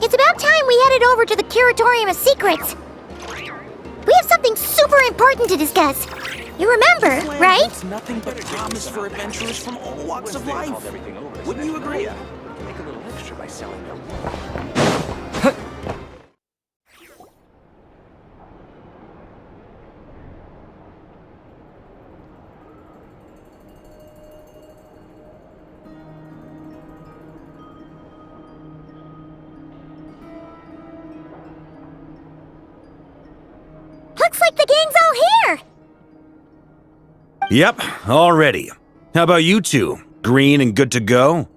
It's about time we headed over to the Curatorium of Secrets. We have something super important to discuss. You remember, right? It's nothing but promise for adventurers from all walks of life. Wouldn't you agree? Make a little extra by selling them. Looks like the gang's all here! Yep, all ready. How about you two? Green and good to go?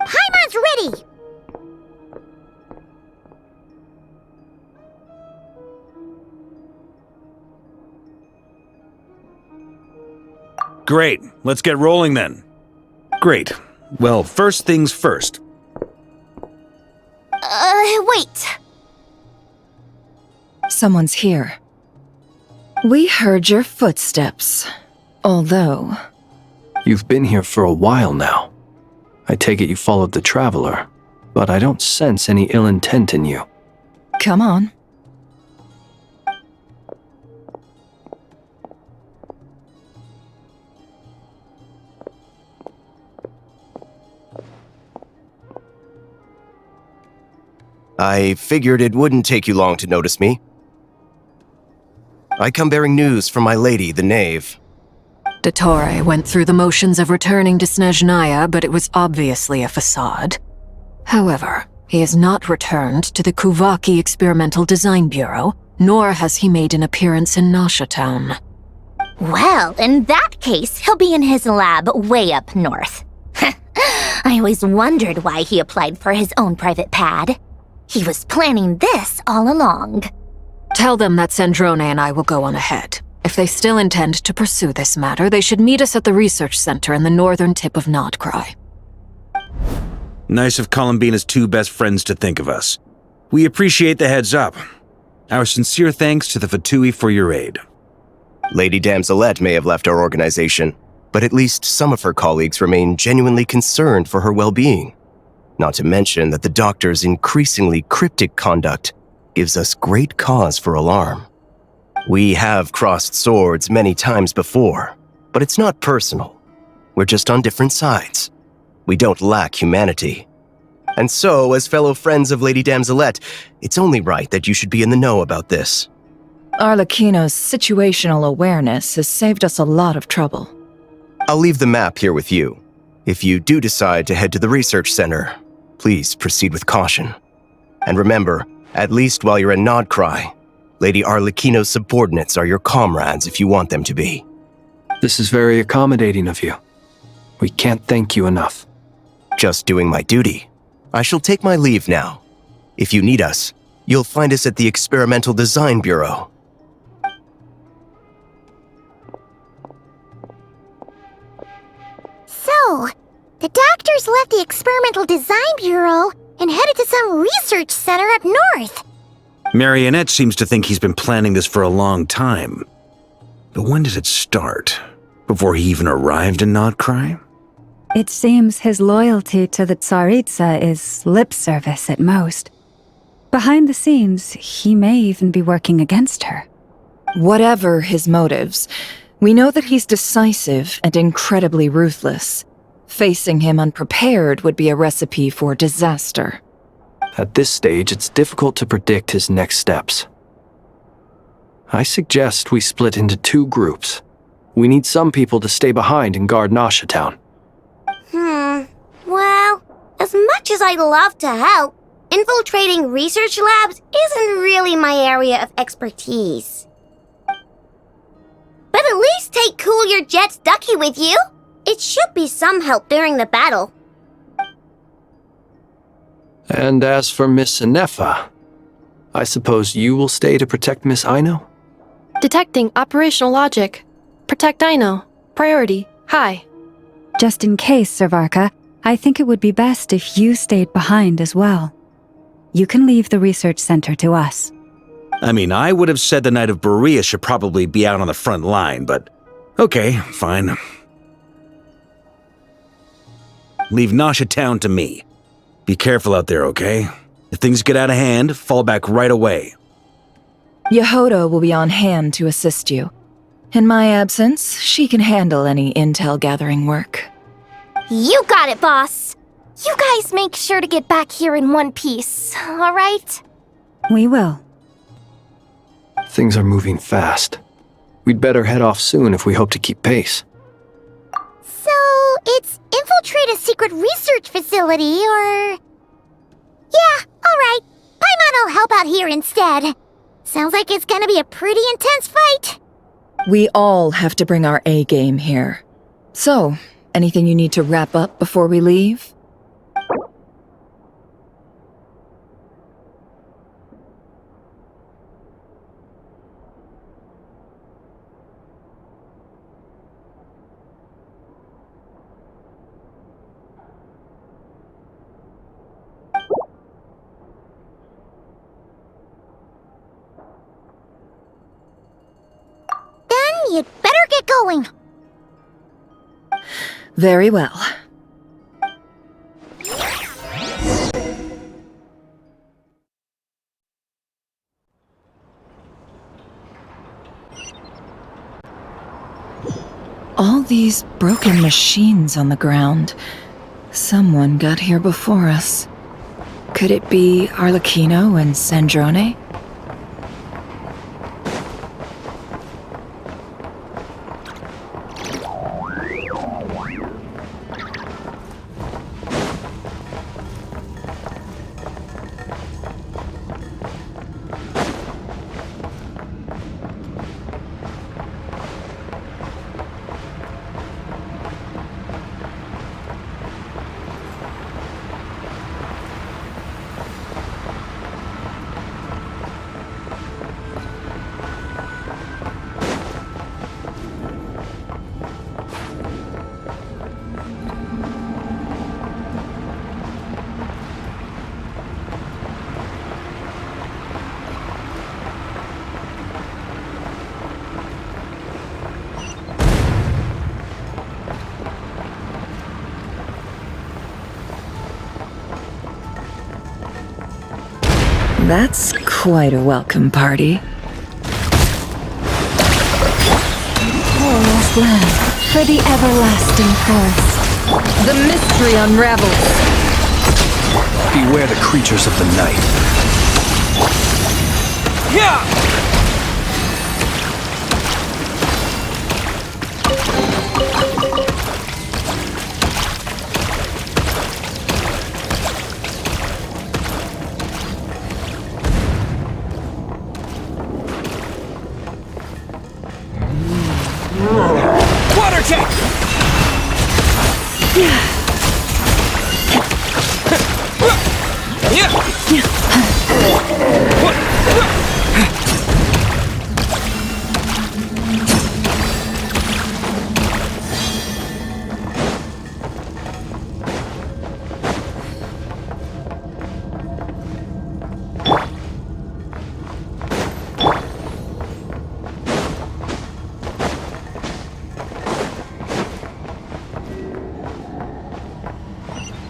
Paimon's ready! Great, let's get rolling then. Great. Well, first things first. Wait. Someone's here. We heard your footsteps. Although... You've been here for a while now. I take it you followed the Traveler, but I don't sense any ill intent in you. Come on. I figured it wouldn't take you long to notice me. I come bearing news from my lady, the Knave. Dottore went through the motions of returning to Snezhnaya, but it was obviously a facade. However, he has not returned to the Kuvaki Experimental Design Bureau, nor has he made an appearance in Nasha Town. Well, in that case, he'll be in his lab way up north. I always wondered why he applied for his own private pad. He was planning this all along. Tell them that Sandrone and I will go on ahead. If they still intend to pursue this matter, they should meet us at the research center in the northern tip of Nod-Krai. Nice of Columbina's two best friends to think of us. We appreciate the heads up. Our sincere thanks to the Fatui for your aid. Lady Damselette may have left our organization, but at least some of her colleagues remain genuinely concerned for her well-being. Not to mention that the Doctor's increasingly cryptic conduct gives us great cause for alarm. We have crossed swords many times before, but it's not personal. We're just on different sides. We don't lack humanity. And so, as fellow friends of Lady Damselette, it's only right that you should be in the know about this. Arlecchino's situational awareness has saved us a lot of trouble. I'll leave the map here with you. If you do decide to head to the research center, please proceed with caution. And remember, at least while you're in Nod-Krai, Lady Arlecchino's subordinates are your comrades if you want them to be. This is very accommodating of you. We can't thank you enough. Just doing my duty. I shall take my leave now. If you need us, you'll find us at the Experimental Design Bureau. So, the Doctors left the Experimental Design Bureau and headed to some research center up north. Marionette seems to think he's been planning this for a long time. But when did it start? Before he even arrived in Nod-Krai? It seems his loyalty to the Tsaritsa is lip service at most. Behind the scenes, he may even be working against her. Whatever his motives, we know that he's decisive and incredibly ruthless. Facing him unprepared would be a recipe for disaster. At this stage, it's difficult to predict his next steps. I suggest we split into two groups. We need some people to stay behind and guard Nasha Town. Well, as much as I'd love to help, infiltrating research labs isn't really my area of expertise. But at least take Cool Your Jet's Ducky with you. It should be some help during the battle. And as for Miss Inefa, I suppose you will stay to protect Miss Aino? Detecting operational logic. Protect Aino. Priority. High. Just in case, Servarka, I think it would be best if you stayed behind as well. You can leave the research center to us. I mean, I would have said the Knight of Berea should probably be out on the front line, but okay, fine. Leave Nasha Town to me. Be careful out there, okay? If things get out of hand, fall back right away. Yehoda will be on hand to assist you. In my absence, she can handle any intel gathering work. You got it, boss. You guys make sure to get back here in one piece, all right? We will. Things are moving fast. We'd better head off soon if we hope to keep pace. So, it's infiltrate a secret research facility, or... Yeah, alright. Paimon will help out here instead. Sounds like it's gonna be a pretty intense fight. We all have to bring our A game here. So, anything you need to wrap up before we leave? You'd better get going. Very well. All these broken machines on the ground. Someone got here before us. Could it be Arlecchino and Sandrone? That's quite a welcome party. Poor lost land, for the everlasting forest. The mystery unravels. Beware the creatures of the night. Yeah! Water tank!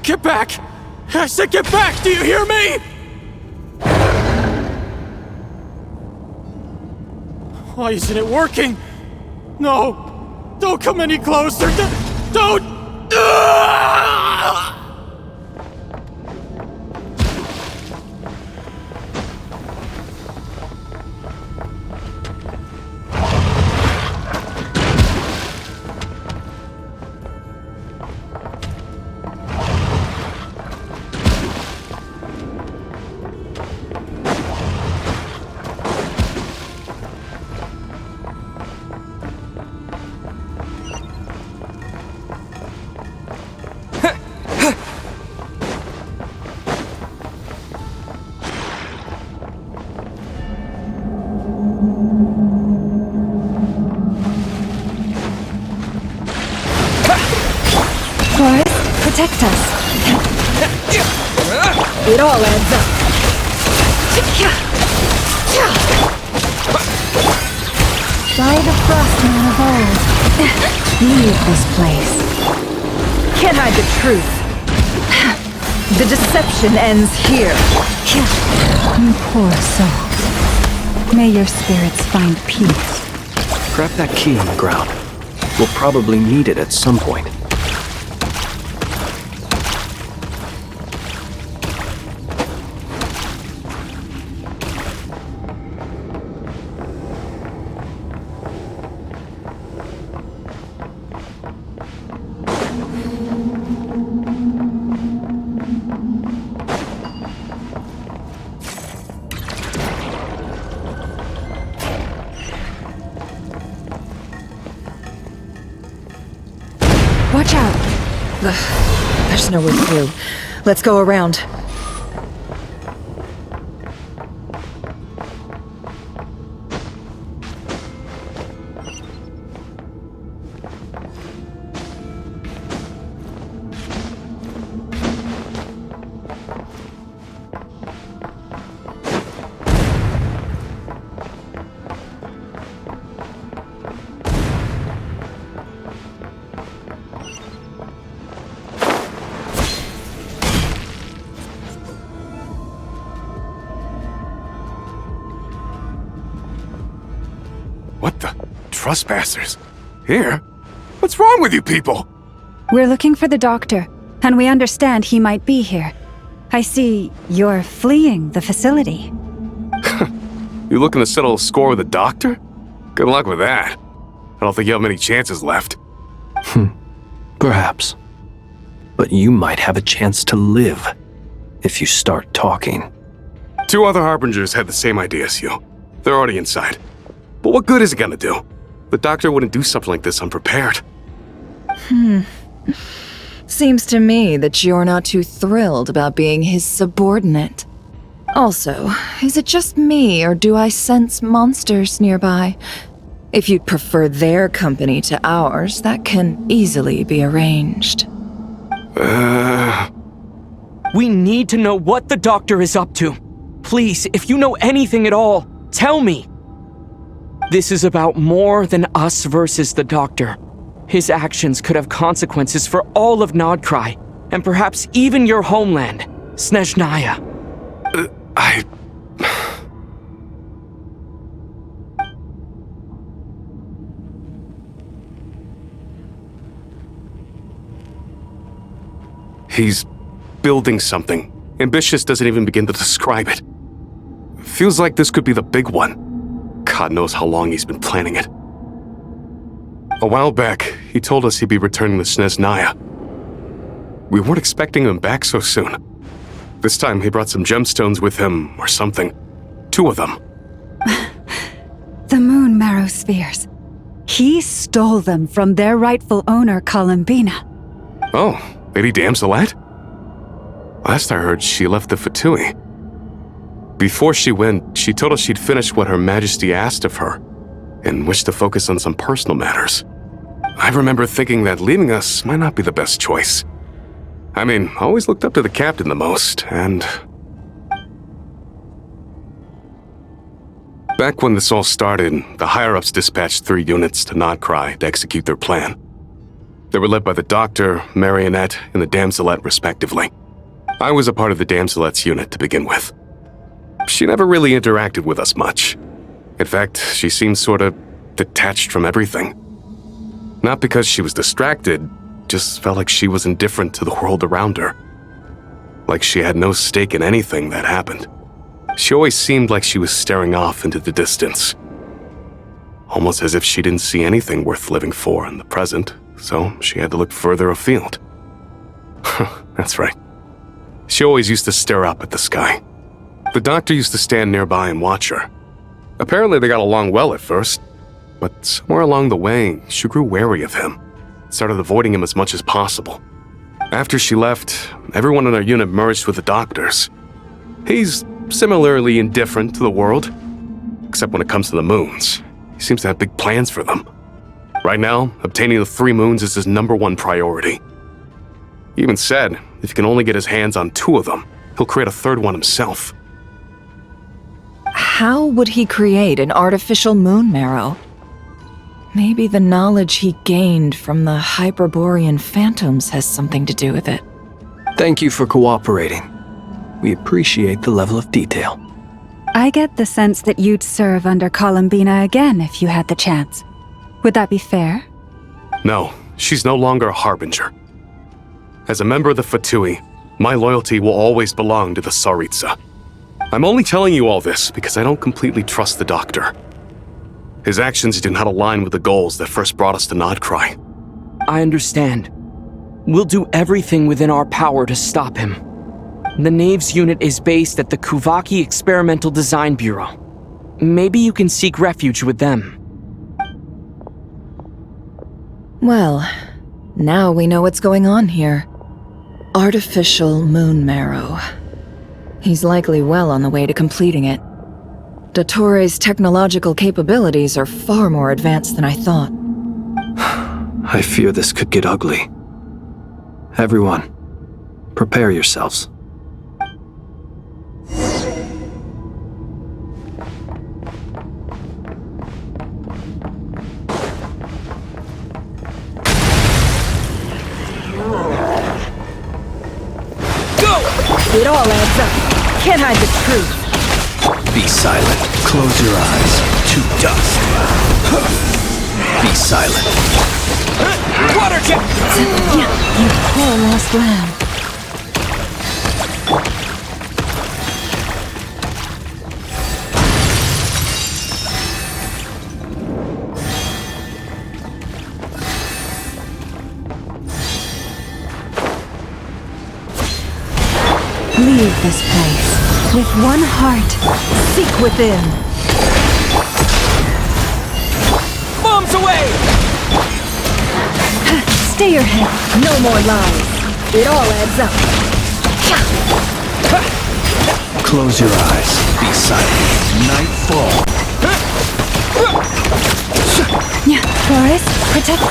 Get back! I said get back! Do you hear me? Why isn't it working? No! Don't come any closer! Don't! Protect us. It all adds up. By the Frostman of old. Leave this place. Can't hide the truth. The deception ends here. You poor soul. May your spirits find peace. Grab that key on the ground. We'll probably need it at some point. Watch out! There's no way through. Let's go around. What the? Trespassers? Here? What's wrong with you people? We're looking for the doctor, and we understand he might be here. I see you're fleeing the facility. You looking to settle a score with the doctor? Good luck with that. I don't think you have many chances left. Perhaps. But you might have a chance to live if you start talking. 2 other Harbingers had the same idea as you. They're already inside. But what good is it gonna do? The doctor wouldn't do something like this unprepared. Seems to me that you're not too thrilled about being his subordinate. Also, is it just me, or do I sense monsters nearby? If you'd prefer their company to ours, that can easily be arranged. We need to know what the doctor is up to. Please, if you know anything at all, tell me. This is about more than us versus the doctor. His actions could have consequences for all of Nod-Krai, and perhaps even your homeland, Snezhnaya. He's building something. Ambitious doesn't even begin to describe it. Feels like this could be the big one. God knows how long he's been planning it. A while back, he told us he'd be returning to Snezhnaya. We weren't expecting him back so soon. This time he brought some gemstones with him, or something. 2 of them. The moon marrow spheres. He stole them from their rightful owner, Columbina. Oh, Lady Damselet? Last I heard, she left the Fatui. Before she went, she told us she'd finished what Her Majesty asked of her, and wished to focus on some personal matters. I remember thinking that leaving us might not be the best choice. I mean, I always looked up to the captain the most, and... Back when this all started, the higher-ups dispatched 3 units to Nod-Krai to execute their plan. They were led by the Doctor, Marionette, and the Damselet, respectively. I was a part of the Damselet's unit to begin with. She never really interacted with us much. In fact, she seemed sort of detached from everything. Not because she was distracted, just felt like she was indifferent to the world around her. Like she had no stake in anything that happened. She always seemed like she was staring off into the distance. Almost as if she didn't see anything worth living for in the present, so she had to look further afield. That's right. She always used to stare up at the sky. The Doctor used to stand nearby and watch her. Apparently they got along well at first, but somewhere along the way, she grew wary of him, started avoiding him as much as possible. After she left, everyone in our unit merged with the Doctor's. He's similarly indifferent to the world, except when it comes to the moons. He seems to have big plans for them. Right now, obtaining the 3 moons is his #1 priority. He even said if he can only get his hands on 2 of them, he'll create a 3rd one himself. How would he create an artificial moon marrow? Maybe the knowledge he gained from the Hyperborean phantoms has something to do with it. Thank you for cooperating. We appreciate the level of detail. I get the sense that you'd serve under Columbina again if you had the chance. Would that be fair? No, she's no longer a harbinger. As a member of the Fatui, my loyalty will always belong to the Tsaritsa. I'm only telling you all this because I don't completely trust the Doctor. His actions do not align with the goals that first brought us to Nod-Krai. I understand. We'll do everything within our power to stop him. The Knaves unit is based at the Kuvaki Experimental Design Bureau. Maybe you can seek refuge with them. Well, now we know what's going on here. Artificial moon marrow. He's likely well on the way to completing it. Dottore's technological capabilities are far more advanced than I thought. I fear this could get ugly. Everyone, prepare yourselves. It all adds up. Can't hide the truth. Be silent. Close your eyes. To dust. Be silent. Water jet! You poor lost lamb. Leave this place. With one heart, seek within. Bombs away! Stay your head. No more lies. It all adds up. Close your eyes. Be silent. Nightfall. Boris, protect.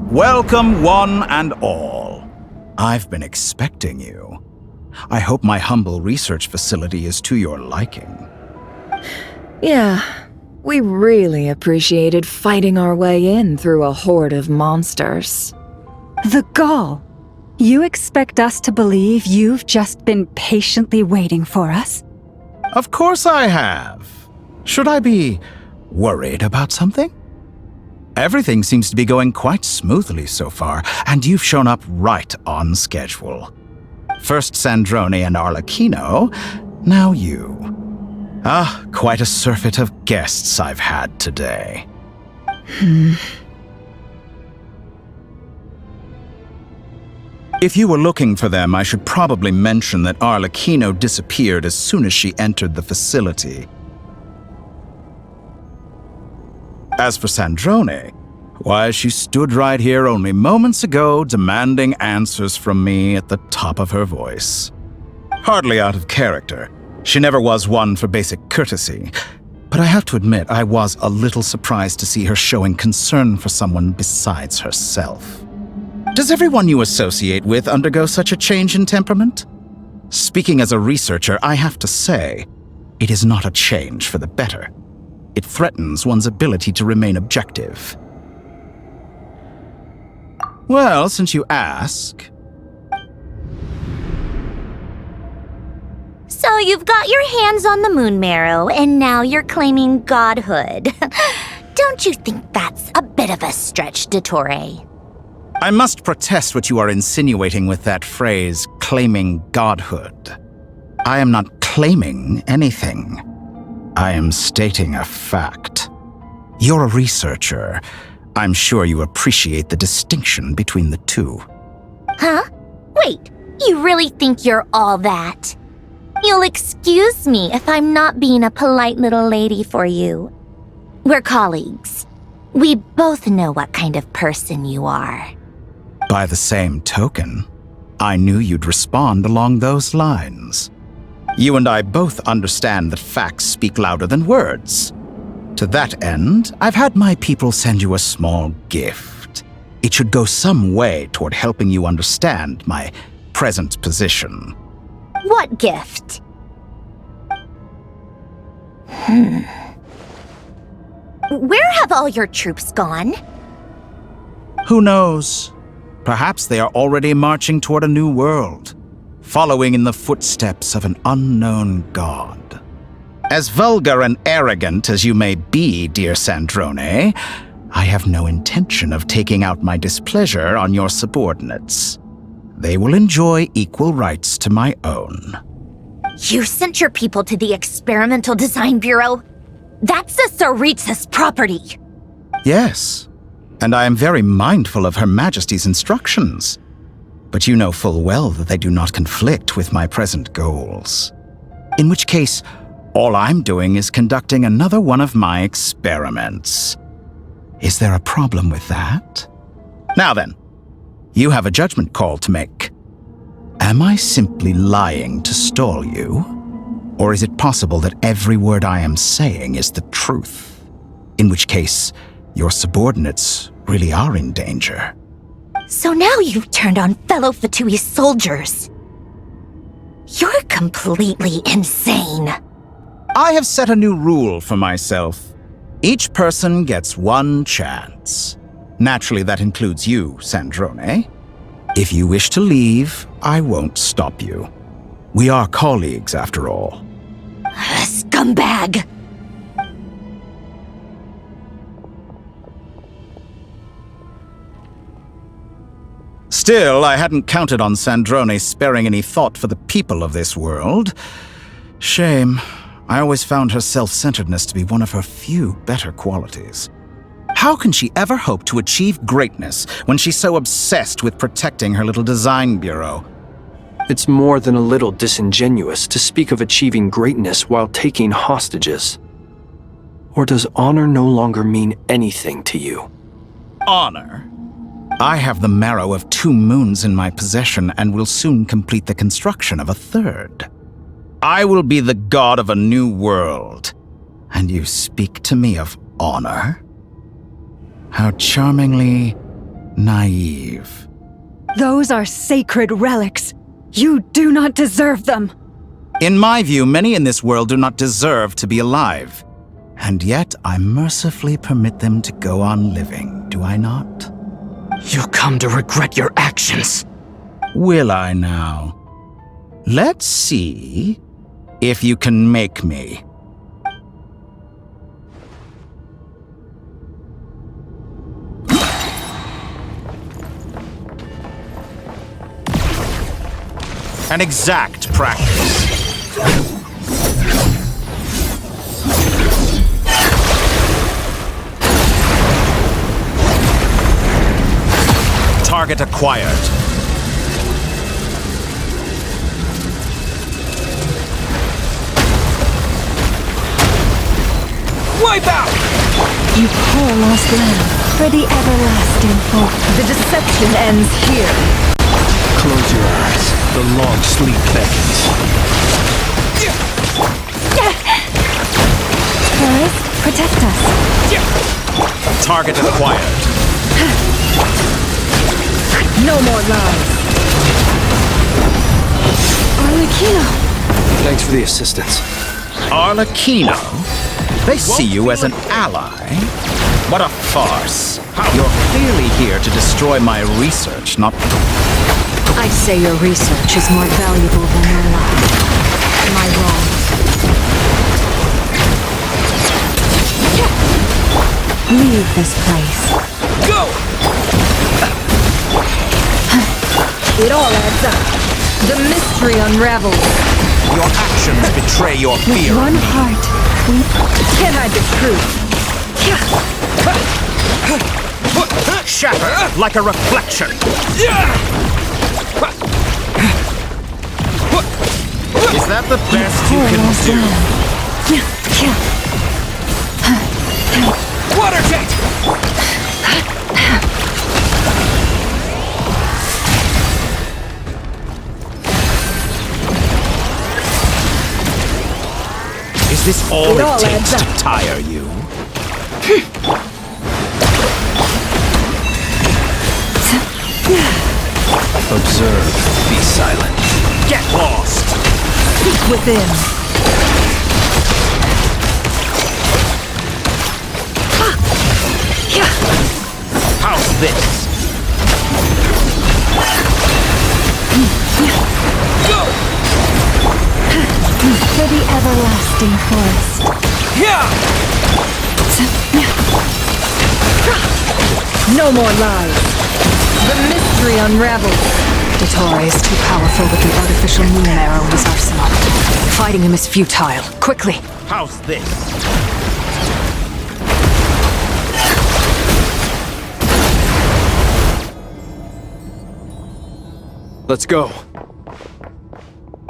Welcome, one and all. I've been expecting you. I hope my humble research facility is to your liking. Yeah, we really appreciated fighting our way in through a horde of monsters. The gall. You expect us to believe you've just been patiently waiting for us? Of course I have. Should I be worried about something? Everything seems to be going quite smoothly so far, and you've shown up right on schedule. First Sandrone and Arlecchino, now you. Quite a surfeit of guests I've had today. If you were looking for them, I should probably mention that Arlecchino disappeared as soon as she entered the facility. As for Sandrone, why, she stood right here only moments ago demanding answers from me at the top of her voice. Hardly out of character. She never was one for basic courtesy. But I have to admit, I was a little surprised to see her showing concern for someone besides herself. Does everyone you associate with undergo such a change in temperament? Speaking as a researcher, I have to say, it is not a change for the better. It threatens one's ability to remain objective. Well, since you ask... So you've got your hands on the moon marrow, and now you're claiming godhood. Don't you think that's a bit of a stretch, Dottore? I must protest what you are insinuating with that phrase, claiming godhood. I am not claiming anything. I am stating a fact. You're a researcher. I'm sure you appreciate the distinction between the two. Huh? Wait, you really think you're all that? You'll excuse me if I'm not being a polite little lady for you. We're colleagues. We both know what kind of person you are. By the same token, I knew you'd respond along those lines. You and I both understand that facts speak louder than words. To that end, I've had my people send you a small gift. It should go some way toward helping you understand my present position. What gift? Where have all your troops gone? Who knows? Perhaps they are already marching toward a new world, following in the footsteps of an unknown god. As vulgar and arrogant as you may be, dear Sandrone, I have no intention of taking out my displeasure on your subordinates. They will enjoy equal rights to my own. You sent your people to the Experimental Design Bureau? That's the Tsaritsa's property! Yes, and I am very mindful of Her Majesty's instructions. But you know full well that they do not conflict with my present goals. In which case, all I'm doing is conducting another one of my experiments. Is there a problem with that? Now then, you have a judgment call to make. Am I simply lying to stall you? Or is it possible that every word I am saying is the truth? In which case, your subordinates really are in danger. So now you've turned on fellow Fatui soldiers. You're completely insane. I have set a new rule for myself. Each person gets one chance. Naturally, that includes you, Sandrone. If you wish to leave, I won't stop you. We are colleagues, after all. Scumbag! Still, I hadn't counted on Sandrone sparing any thought for the people of this world. Shame. I always found her self-centeredness to be one of her few better qualities. How can she ever hope to achieve greatness when she's so obsessed with protecting her little design bureau? It's more than a little disingenuous to speak of achieving greatness while taking hostages. Or does honor no longer mean anything to you? Honor? I have the marrow of 2 moons in my possession and will soon complete the construction of a 3rd. I will be the god of a new world. And you speak to me of honor? How charmingly naive. Those are sacred relics. You do not deserve them. In my view, many in this world do not deserve to be alive. And yet I mercifully permit them to go on living, do I not? You'll come to regret your actions. Will I now? Let's see if you can make me. An exact practice. Target acquired. Wipe out! You poor lost lamb. For the everlasting hope. The deception ends here. Close your eyes. The long sleep beckons. Taurus, protect us. Target acquired. No more lies. Arlecchino. Thanks for the assistance. Arlecchino? They see you as an ally? What a farce. You're clearly here to destroy my research, not... I say your research is more valuable than your life. Am I wrong? Leave this place. Go! It all adds up. The mystery unravels. Your actions betray your With fear. one heart, we Can't hide the truth. Shatter like a reflection. Is that the best you can do? Water jet! Is this all it takes to tire you? Observe, be silent. Get lost! Seek within. How's this? for the everlasting forest. No more lies. The mystery unravels. Dottore is too powerful with the artificial moon arrow in his arsenal. Fighting him is futile. Quickly! How's this? Let's go.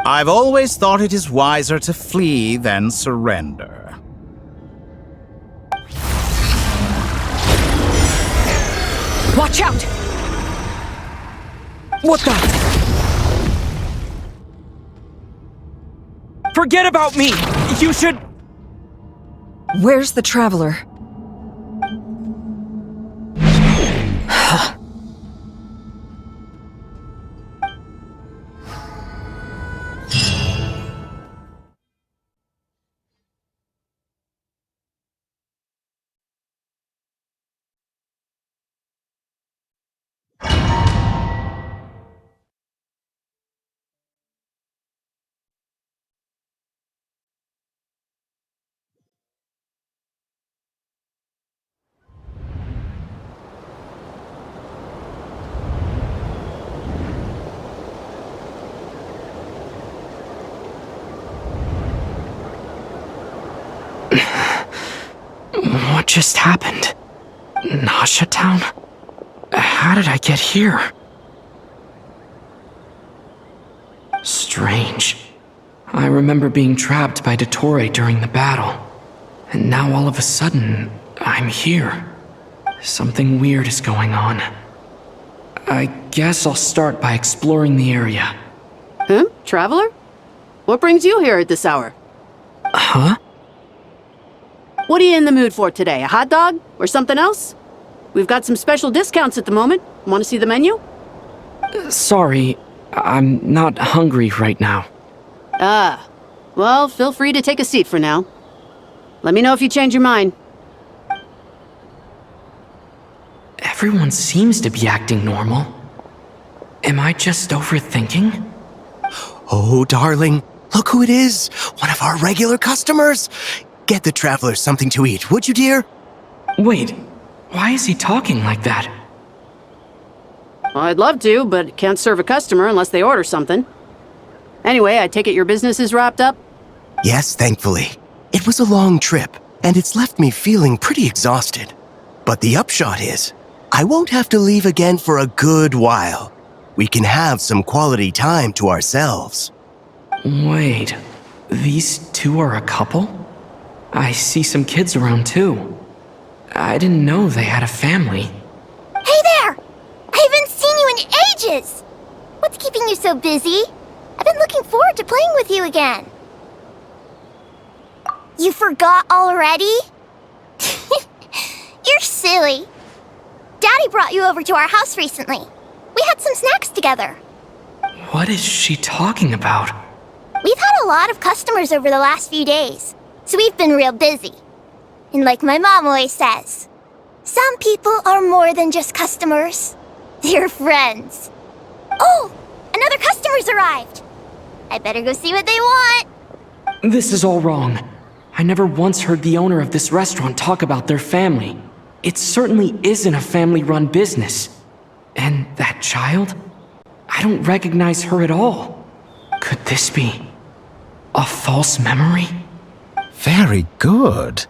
I've always thought it is wiser to flee than surrender. Watch out! What the? Forget about me! You should... Where's the traveler? What just happened? Nasha Town? How did I get here? Strange. I remember being trapped by Dottore during the battle. And now all of a sudden, I'm here. Something weird is going on. I guess I'll start by exploring the area. Huh? Traveler? What brings you here at this hour? Huh? What are you in the mood for today? A hot dog? Or something else? We've got some special discounts at the moment. Want to see the menu? Sorry, I'm not hungry right now. Ah. Well, feel free to take a seat for now. Let me know if you change your mind. Everyone seems to be acting normal. Am I just overthinking? Oh, darling, look who it is. One of our regular customers. Get the traveler something to eat, would you, dear? Wait, why is he talking like that? Well, I'd love to, but can't serve a customer unless they order something. Anyway, I take it your business is wrapped up? Yes, thankfully. It was a long trip, and it's left me feeling pretty exhausted. But the upshot is, I won't have to leave again for a good while. We can have some quality time to ourselves. Wait, these two are a couple? I see some kids around too. I didn't know they had a family. Hey there! I haven't seen you in ages! What's keeping you so busy? I've been looking forward to playing with you again. You forgot already? You're silly. Daddy brought you over to our house recently. We had some snacks together. What is she talking about? We've had a lot of customers over the last few days, so we've been real busy. And like my mom always says, some people are more than just customers. They're friends. Oh, another customer's arrived. I better go see what they want. This is all wrong. I never once heard the owner of this restaurant talk about their family. It certainly isn't a family-run business. And that child? I don't recognize her at all. Could this be a false memory? Very good.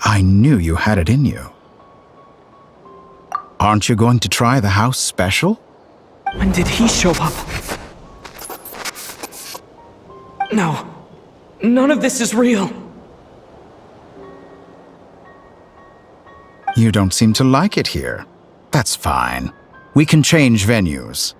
I knew you had it in you. Aren't you going to try the house special? When did he show up? No. None of this is real. You don't seem to like it here. That's fine. We can change venues.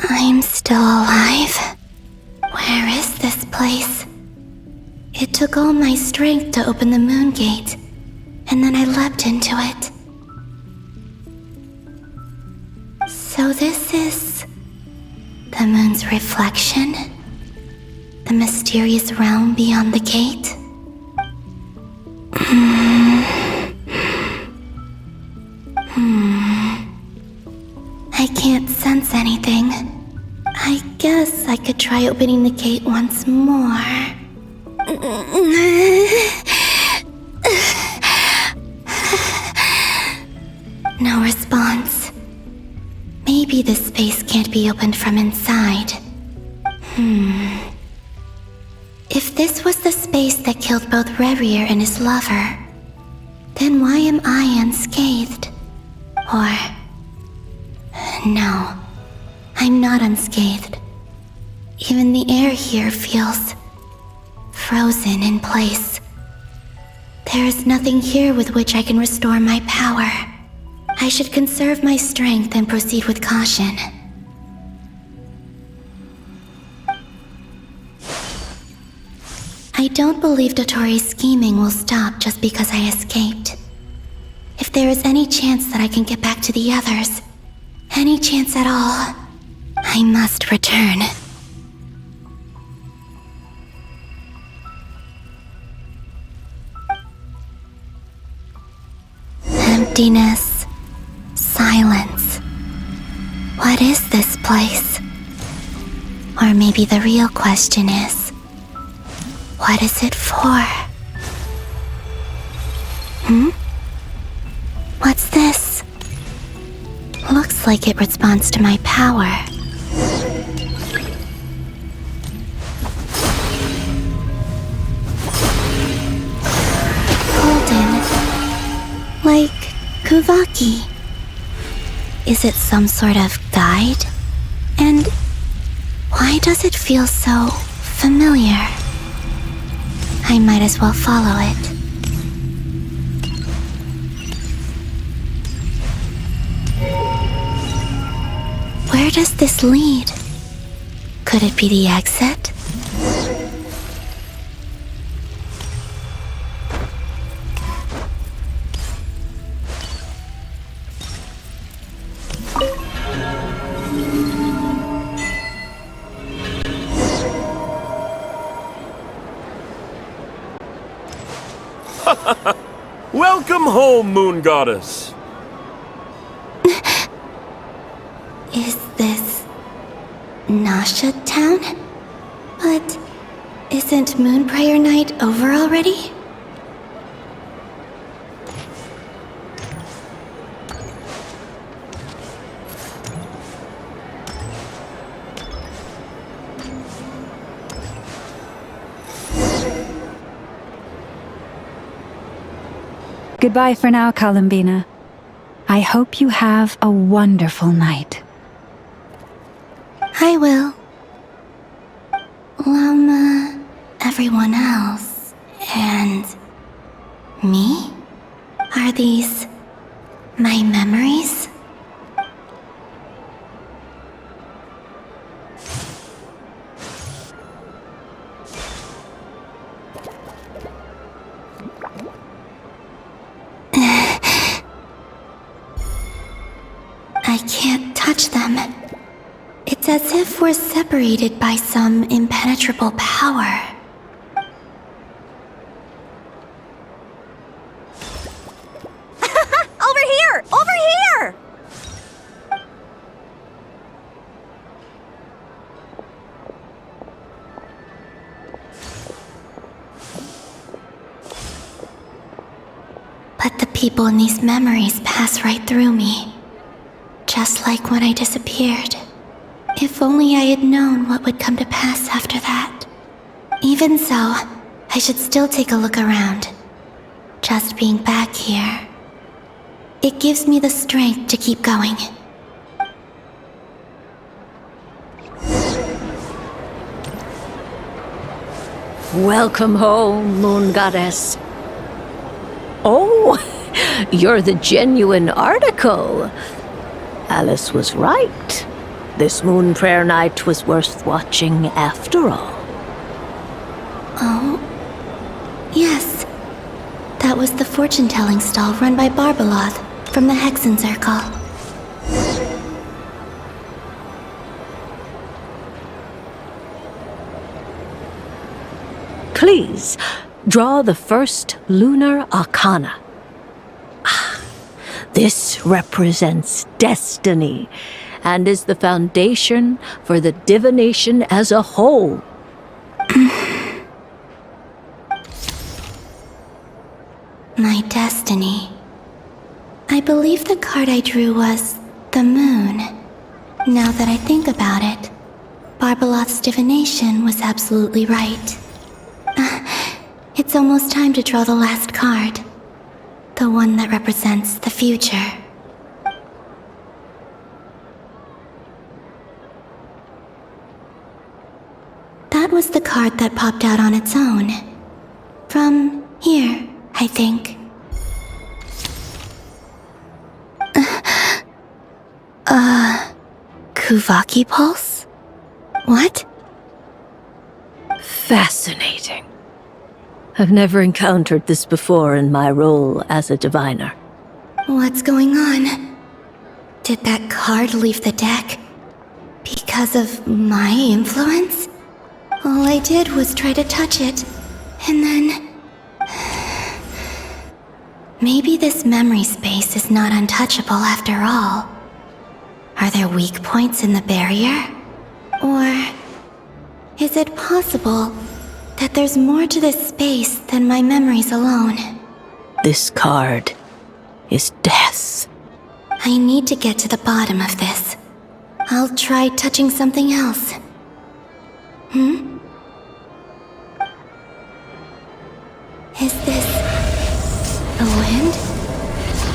I'm still alive. Where is this place? It took all my strength to open the moon gate, and then I leapt into it. So this is the moon's reflection? The mysterious realm beyond the gate? I can't sense anything. I guess I could try opening the gate once more. No response. Maybe this space can't be opened from inside. If this was the space that killed both Revier and his lover, then why am I unscathed? Or... no, I'm not unscathed. Even the air here feels frozen in place. There is nothing here with which I can restore my power. I should conserve my strength and proceed with caution. I don't believe Dotori's scheming will stop just because I escaped. If there is any chance that I can get back to the others, any chance at all, I must return. Emptiness, silence. What is this place? Or maybe the real question is, what is it for? What's this? Looks like it responds to my power. Golden. Like Kuvaki. Is it some sort of guide? And why does it feel so familiar? I might as well follow it. Where does this lead? Could it be the exit? Welcome home, Moon Goddess. Is this Nasha Town? But isn't Moon Prayer Night over already? Goodbye for now, Columbina. I hope you have a wonderful night. I will. Llama, everyone else, and me? Are these My memories? I can't touch them. It's as if we're separated by some impenetrable power. Over here! Over here! But the people in these memories pass right through me. Just like when I disappeared. If only I had known what would come to pass after that. Even so, I should still take a look around. Just being back here. It gives me the strength to keep going. Welcome home, Moon Goddess. Oh, you're the genuine article. Alice was right. This moon prayer night was worth watching after all. Oh, yes. That was the fortune-telling stall run by Barbeloth from the Hexen Circle. Please, draw the first lunar arcana. This represents destiny and is the foundation for the divination as a whole. My destiny. I believe the card I drew was the moon. Now that I think about it, Barbeloth's divination was absolutely right. It's almost time to draw the last card. The one that represents the future. That was the card that popped out on its own. From here, I think. Kuvaki Pulse? What? Fascinating. I've never encountered this before in my role as a diviner. What's going on? Did that card leave the deck? Because of my influence? All I did was try to touch it, and then... Maybe this memory space is not untouchable after all. Are there weak points in the barrier? Or is it possible that there's more to this space than my memories alone? This card is death. I need to get to the bottom of this. I'll try touching something else. Is this... the wind?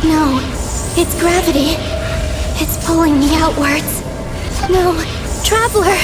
No, it's gravity. It's pulling me outwards. No, Traveler!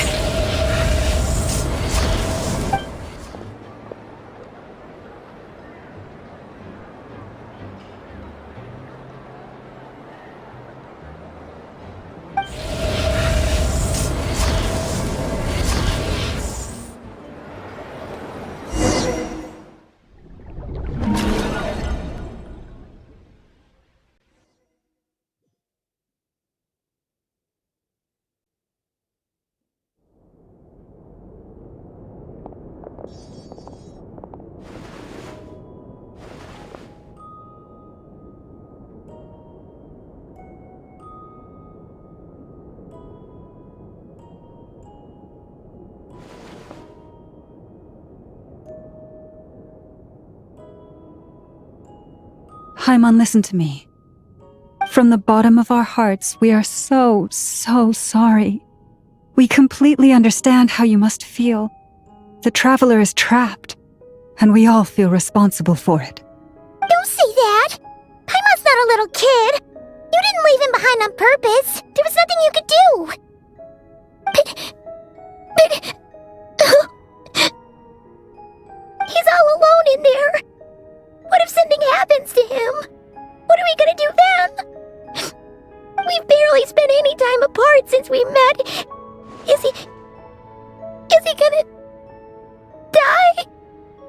Paimon, listen to me. From the bottom of our hearts, we are so sorry. We completely understand how you must feel. The Traveler is trapped, and we all feel responsible for it. Don't say that! Paimon's not a little kid! You didn't leave him behind on purpose! There was nothing you could do! He's all alone in there! What if something happens to him? What are we gonna do then? since we met. Is he gonna die?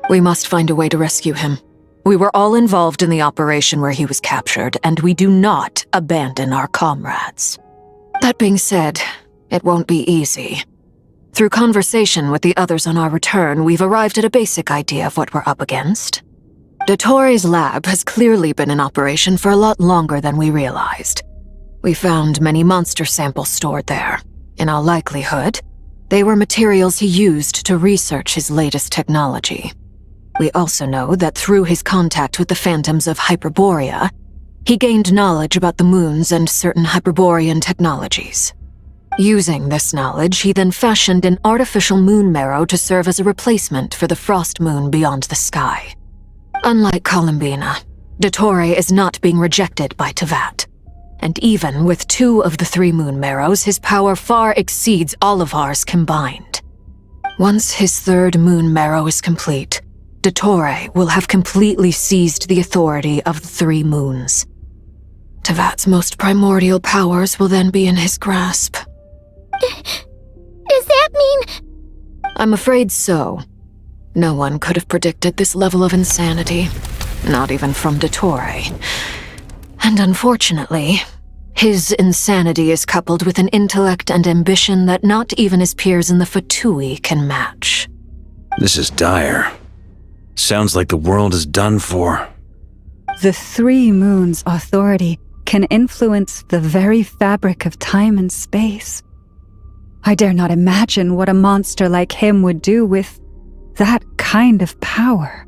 We must find a way to rescue him. We were all involved in the operation where he was captured, and we do not abandon our comrades. That being said, it won't be easy. Through conversation with the others on our return, we've arrived at a basic idea of what we're up against. Dottore's lab has clearly been in operation for a lot longer than we realized. We found many monster samples stored there. In all likelihood, they were materials he used to research his latest technology. We also know that through his contact with the phantoms of Hyperborea, he gained knowledge about the moons and certain Hyperborean technologies. Using this knowledge, he then fashioned an artificial moon marrow to serve as a replacement for the frost moon beyond the sky. Unlike Columbina, Dottore is not being rejected by Teyvat. And even with 2 of the 3 moon marrows, his power far exceeds all of ours combined. Once his 3rd moon marrow is complete, Dottore will have completely seized the authority of the 3 moons. Teyvat's most primordial powers will then be in his grasp. Does that mean... I'm afraid so. No one could have predicted this level of insanity, not even from Dottore. And unfortunately, his insanity is coupled with an intellect and ambition that not even his peers in the Fatui can match. This is dire. Sounds like the world is done for. The 3 moons' authority can influence the very fabric of time and space. I dare not imagine what a monster like him would do with that kind of power.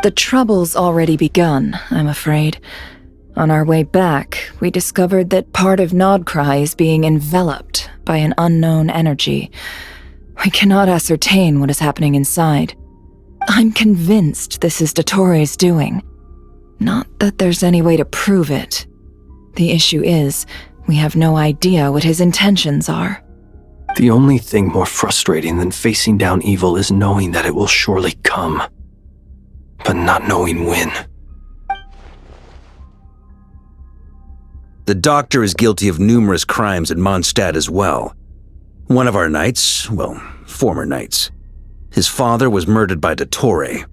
The trouble's already begun, I'm afraid. On our way back, we discovered that part of Nod-Krai is being enveloped by an unknown energy. We cannot ascertain what is happening inside. I'm convinced this is Dottore's doing. Not that there's any way to prove it. The issue is, we have no idea what his intentions are. The only thing more frustrating than facing down evil is knowing that it will surely come, but not knowing when. The Doctor is guilty of numerous crimes in Mondstadt as well. One of our knights, well, former knights, his father was murdered by Dottore.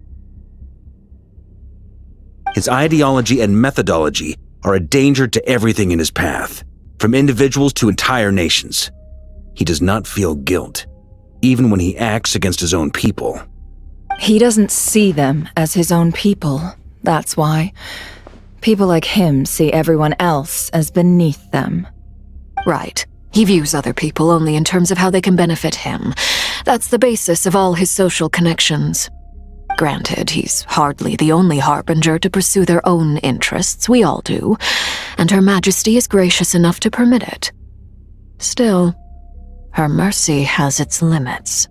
His ideology and methodology are a danger to everything in his path, from individuals to entire nations. He does not feel guilt, even when he acts against his own people. He doesn't see them as his own people, that's why. People like him see everyone else as beneath them. Right. He views other people only in terms of how they can benefit him. That's the basis of all his social connections. Granted, he's hardly the only harbinger to pursue their own interests. We all do, and Her Majesty is gracious enough to permit it. Still, her mercy has its limits.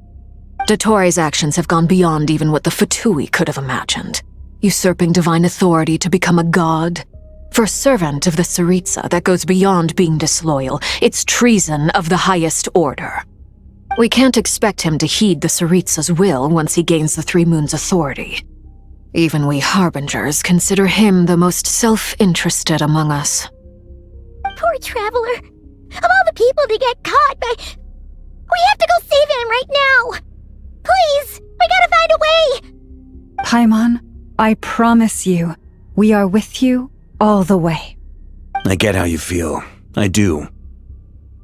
Dottore's actions have gone beyond even what the Fatui could have imagined. Usurping divine authority to become a god. For a servant of the Tsaritsa, that goes beyond being disloyal. It's treason of the highest order. We can't expect him to heed the Tsaritsa's will once he gains the 3 moons' authority. Even we harbingers consider him the most self-interested among us. Poor Traveler. Of all the people to get caught by... We have to go save him right now! Please! We gotta find a way! Paimon, I promise you, we are with you all the way. I get how you feel. I do.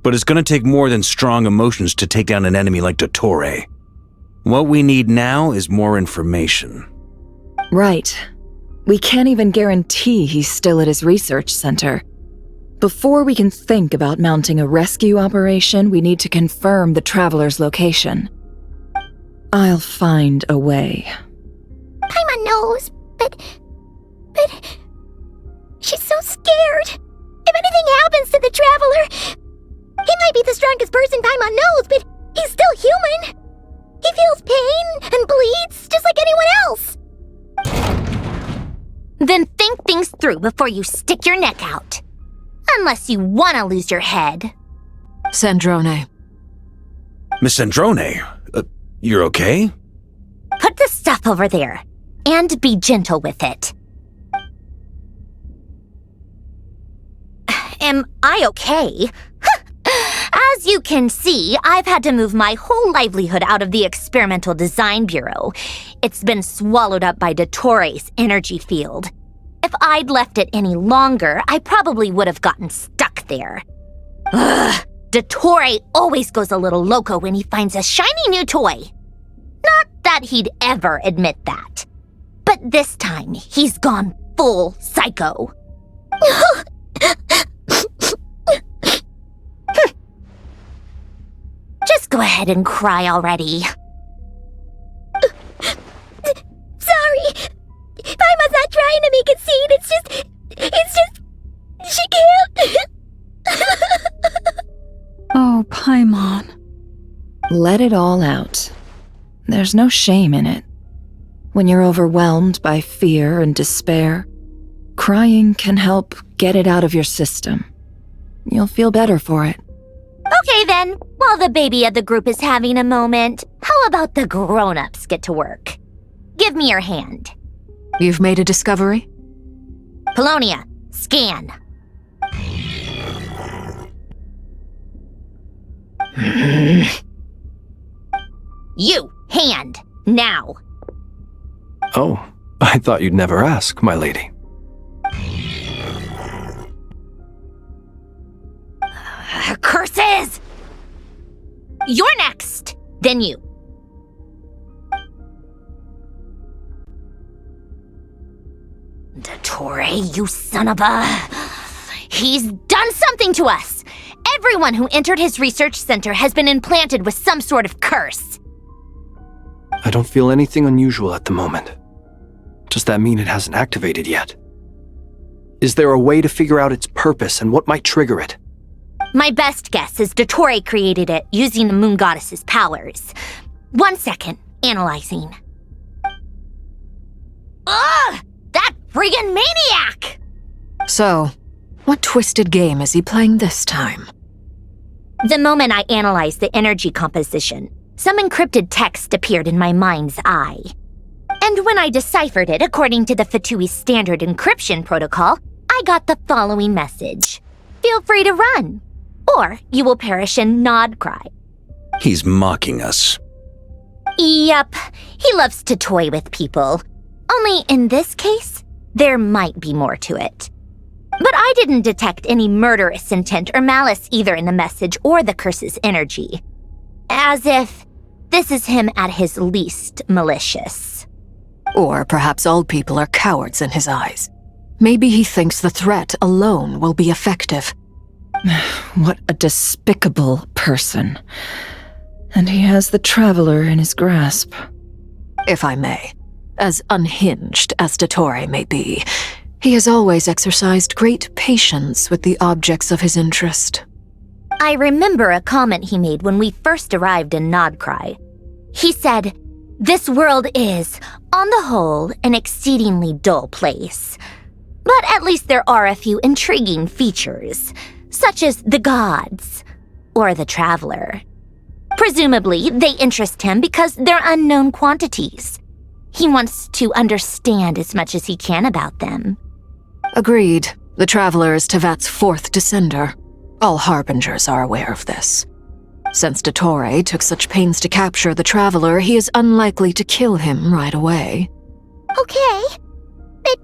But it's gonna take more than strong emotions to take down an enemy like Dottore. What we need now is more information. Right. We can't even guarantee he's still at his research center. Before we can think about mounting a rescue operation, we need to confirm the Traveler's location. I'll find a way. Paimon knows, but... She's so scared. If anything happens to the Traveler... He might be the strongest person Paimon knows, but he's still human. He feels pain and bleeds just like anyone else. Then think things through before you stick your neck out. Unless you want to lose your head. Sandrone. Miss Sandrone, you're okay? Put the stuff over there, and be gentle with it. Am I okay? As As you can see, I've had to move my whole livelihood out of the Experimental Design Bureau. It's been swallowed up by Dottore energy field. If I'd left it any longer, I probably would have gotten stuck there. Ugh, Dottore always goes a little loco when he finds a shiny new toy. Not that he'd ever admit that. But this time, he's gone full psycho. Just go ahead and cry already. Sorry. Paimon's not trying to make it scene. It's just, she can't. Oh, Paimon. Let it all out. There's no shame in it. When you're overwhelmed by fear and despair, crying can help get it out of your system. You'll feel better for it. Okay then, while the baby of the group is having a moment, how about the grown-ups get to work? Give me your hand. You've made a discovery? Polonia, scan. You, hand, now. Oh, I thought you'd never ask, my lady. Curses! You're next, then you. Dottore, you son of a... He's done something to us! Everyone who entered his research center has been implanted with some sort of curse. I don't feel anything unusual at the moment. Does that mean it hasn't activated yet? Is there a way to figure out its purpose and what might trigger it? My best guess is Dottore created it using the Moon Goddess's powers. 1 second, analyzing. Ugh! That friggin' maniac! So, what twisted game is he playing this time? The moment I analyzed the energy composition, some encrypted text appeared in my mind's eye. And when I deciphered it according to the Fatui standard encryption protocol, I got the following message. Feel free to run, or you will perish in Nod-Krai. He's mocking us. Yep, he loves to toy with people. Only in this case, there might be more to it. But I didn't detect any murderous intent or malice either in the message or the curse's energy. As if this is him at his least malicious. Or perhaps all people are cowards in his eyes. Maybe he thinks the threat alone will be effective. What a despicable person. And he has the Traveler in his grasp. If I may, as unhinged as Dottore may be, he has always exercised great patience with the objects of his interest. I remember a comment he made when we first arrived in Nod-Krai. He said, "This world is, on the whole, an exceedingly dull place. But at least there are a few intriguing features, such as the gods, or the Traveler. Presumably, they interest him because they're unknown quantities. He wants to understand as much as he can about them." Agreed. The Traveler is Tevat's fourth descender. All Harbingers are aware of this. Since Dottore took such pains to capture the Traveler, he is unlikely to kill him right away. Okay, but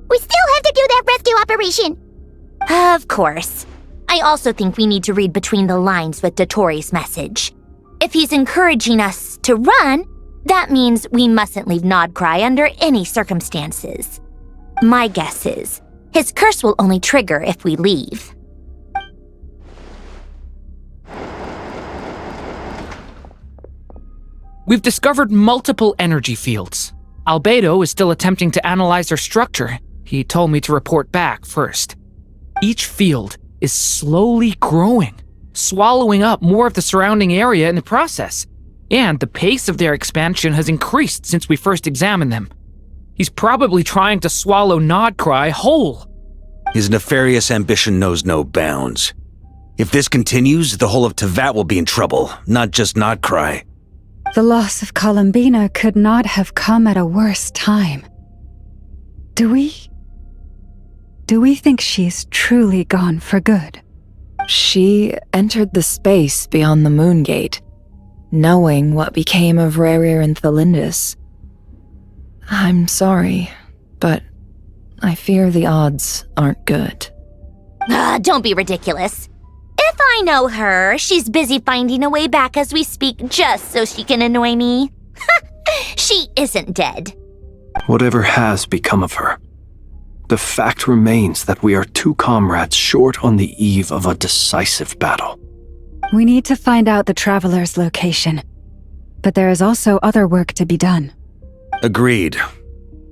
we still have to do that rescue operation. Of course. I also think we need to read between the lines with Dottore's message. If he's encouraging us to run, that means we mustn't leave Nod-Krai under any circumstances. My guess is, his curse will only trigger if we leave. We've discovered multiple energy fields. Albedo is still attempting to analyze their structure. He told me to report back first. Each field is slowly growing, swallowing up more of the surrounding area in the process. And the pace of their expansion has increased since we first examined them. He's probably trying to swallow Nod-Krai whole. His nefarious ambition knows no bounds. If this continues, the whole of Tevat will be in trouble, not just Nod-Krai. The loss of Columbina could not have come at a worse time. Do we think she's truly gone for good? She entered the space beyond the Moon Gate, knowing what became of Rerir and Thalindus. I'm sorry, but I fear the odds aren't good. Don't be ridiculous. If I know her, she's busy finding a way back as we speak just so she can annoy me. She isn't dead. Whatever has become of her, the fact remains that we are two comrades short on the eve of a decisive battle. We need to find out the Traveler's location. But there is also other work to be done. Agreed.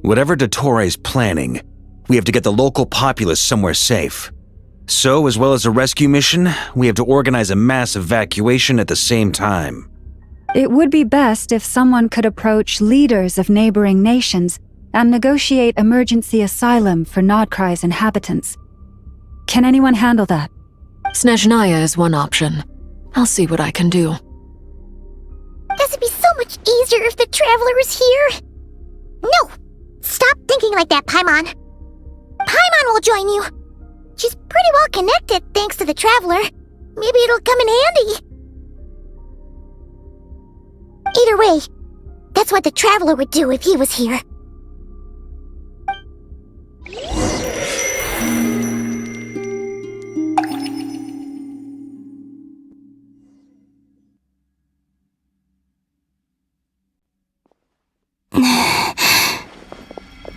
Whatever Dottore is planning, we have to get the local populace somewhere safe. So, as well as a rescue mission, we have to organize a mass evacuation at the same time. It would be best if someone could approach leaders of neighboring nations and negotiate emergency asylum for Nod-Krai's inhabitants. Can anyone handle that? Snezhnaya is one option. I'll see what I can do. This would be so much easier if the Traveler was here. No! Stop thinking like that, Paimon. Paimon will join you. She's pretty well connected thanks to the Traveler. Maybe it'll come in handy. Either way, that's what the Traveler would do if he was here.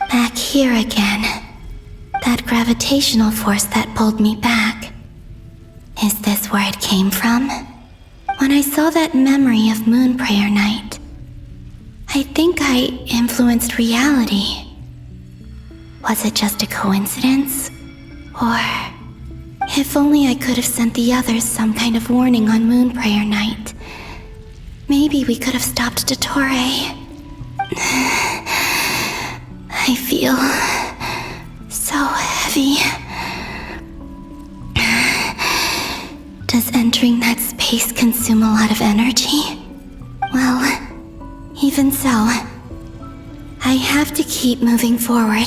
Back here again. That gravitational force that pulled me back. Is this where it came from? When I saw that memory of Moonprayer Night, I think I influenced reality. Was it just a coincidence? Or, if only I could have sent the others some kind of warning on Moonprayer Night, maybe we could have stopped Dottore. I feel so heavy. Does entering that space consume a lot of energy? Well, even so, I have to keep moving forward.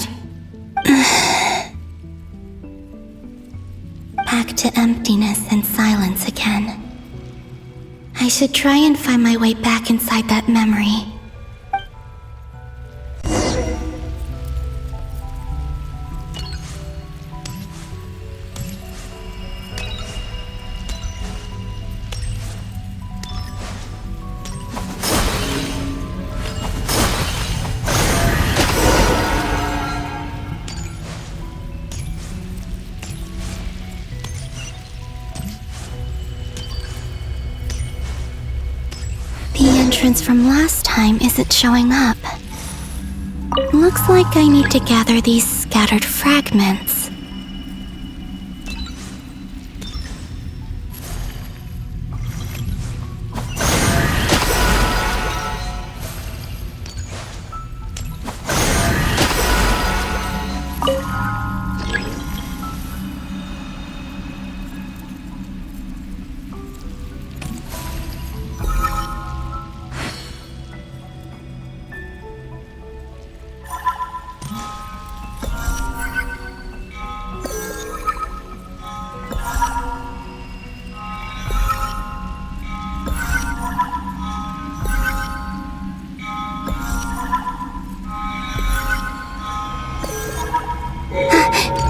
Back to emptiness and silence again. I should try and find my way back inside that memory. Entrance from last time isn't showing up. Looks like I need to gather these scattered fragments.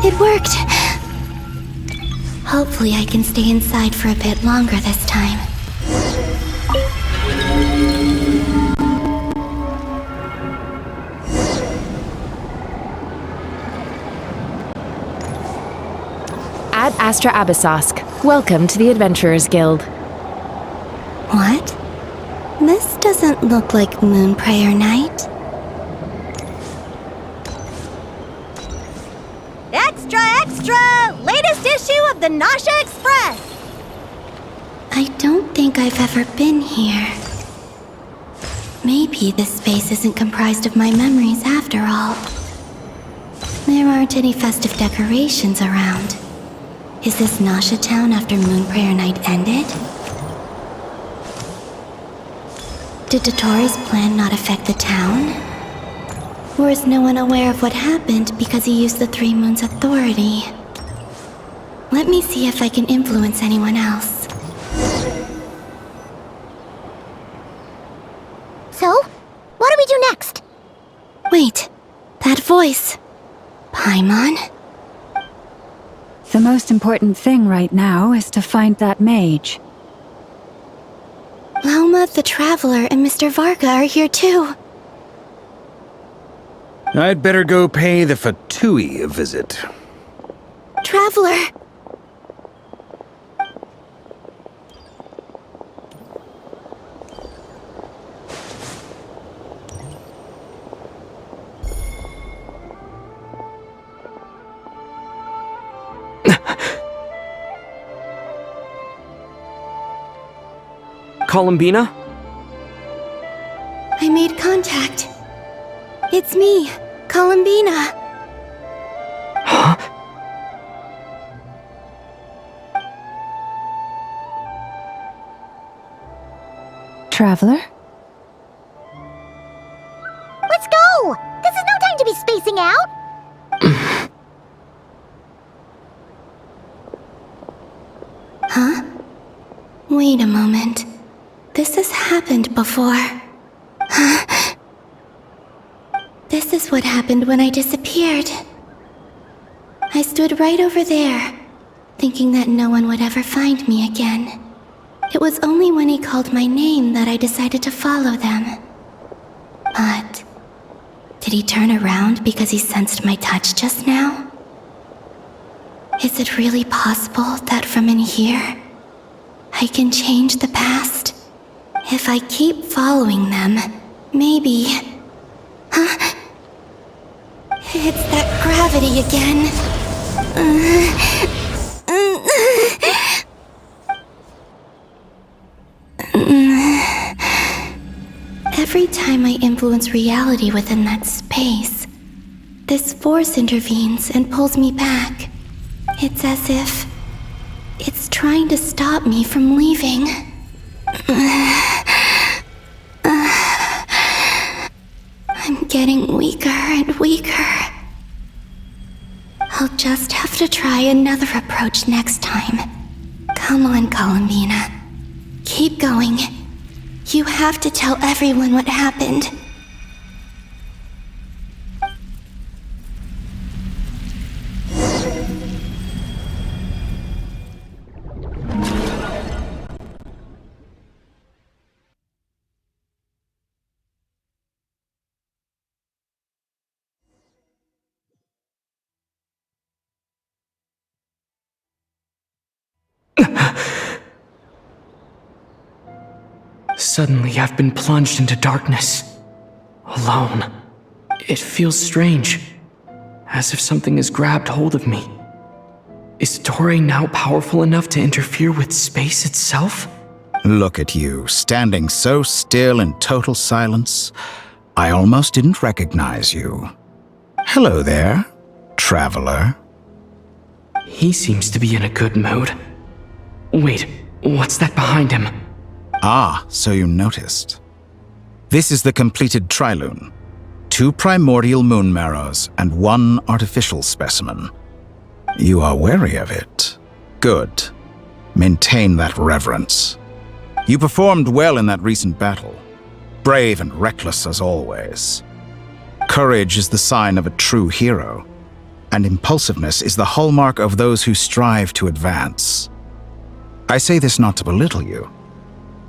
It worked! Hopefully I can stay inside for a bit longer this time. Ad Astra Abyssosk. Welcome to the Adventurers Guild. What? This doesn't look like Moonprayer Night. Extra, extra! Latest issue of the Nausea Express! I don't think I've ever been here. Maybe this space isn't comprised of my memories after all. There aren't any festive decorations around. Is this Nausea Town after Moonprayer Night ended? Did Dottore's plan not affect the town? Or is no one aware of what happened because he used the Three Moons' authority? Let me see if I can influence anyone else. So, what do we do next? Wait, that voice. Paimon? The most important thing right now is to find that mage. Lauma the Traveler and Mr. Varga are here too. I'd better go pay the Fatui a visit. Traveler! Columbina? I made contact. It's me, Columbina. Huh? Traveler? Let's go! This is no time to be spacing out! Huh? Wait a moment. This has happened before. Huh? This is what happened when I disappeared. I stood right over there, thinking that no one would ever find me again. It was only when he called my name that I decided to follow them. But did he turn around because he sensed my touch just now? Is it really possible that from in here, I can change the past? If I keep following them, maybe... Huh? It's that gravity again. Every time I influence reality within that space, this force intervenes and pulls me back. It's as if it's trying to stop me from leaving. I'm getting weaker and weaker. I'll just have to try another approach next time. Come on, Columbina. Keep going. You have to tell everyone what happened. Suddenly, I've been plunged into darkness. Alone. It feels strange. As if something has grabbed hold of me. Is Toray now powerful enough to interfere with space itself? Look at you, standing so still in total silence. I almost didn't recognize you. Hello there, traveler. He seems to be in a good mood. Wait, what's that behind him? Ah, so you noticed. This is the completed Trilune. 2 primordial moon marrows and 1 artificial specimen. You are wary of it. Good. Maintain that reverence. You performed well in that recent battle. Brave and reckless as always. Courage is the sign of a true hero, and impulsiveness is the hallmark of those who strive to advance. I say this not to belittle you.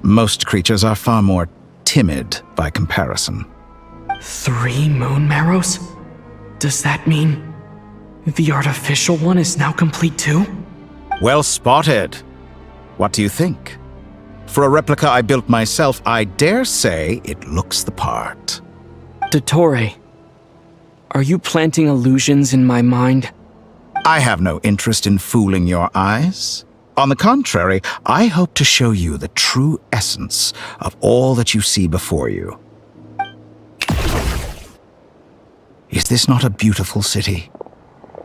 Most creatures are far more timid by comparison. 3 moon marrows? Does that mean the artificial one is now complete too? Well spotted. What do you think? For a replica I built myself, I dare say it looks the part. Toray, are you planting illusions in my mind? I have no interest in fooling your eyes. On the contrary, I hope to show you the true essence of all that you see before you. Is this not a beautiful city?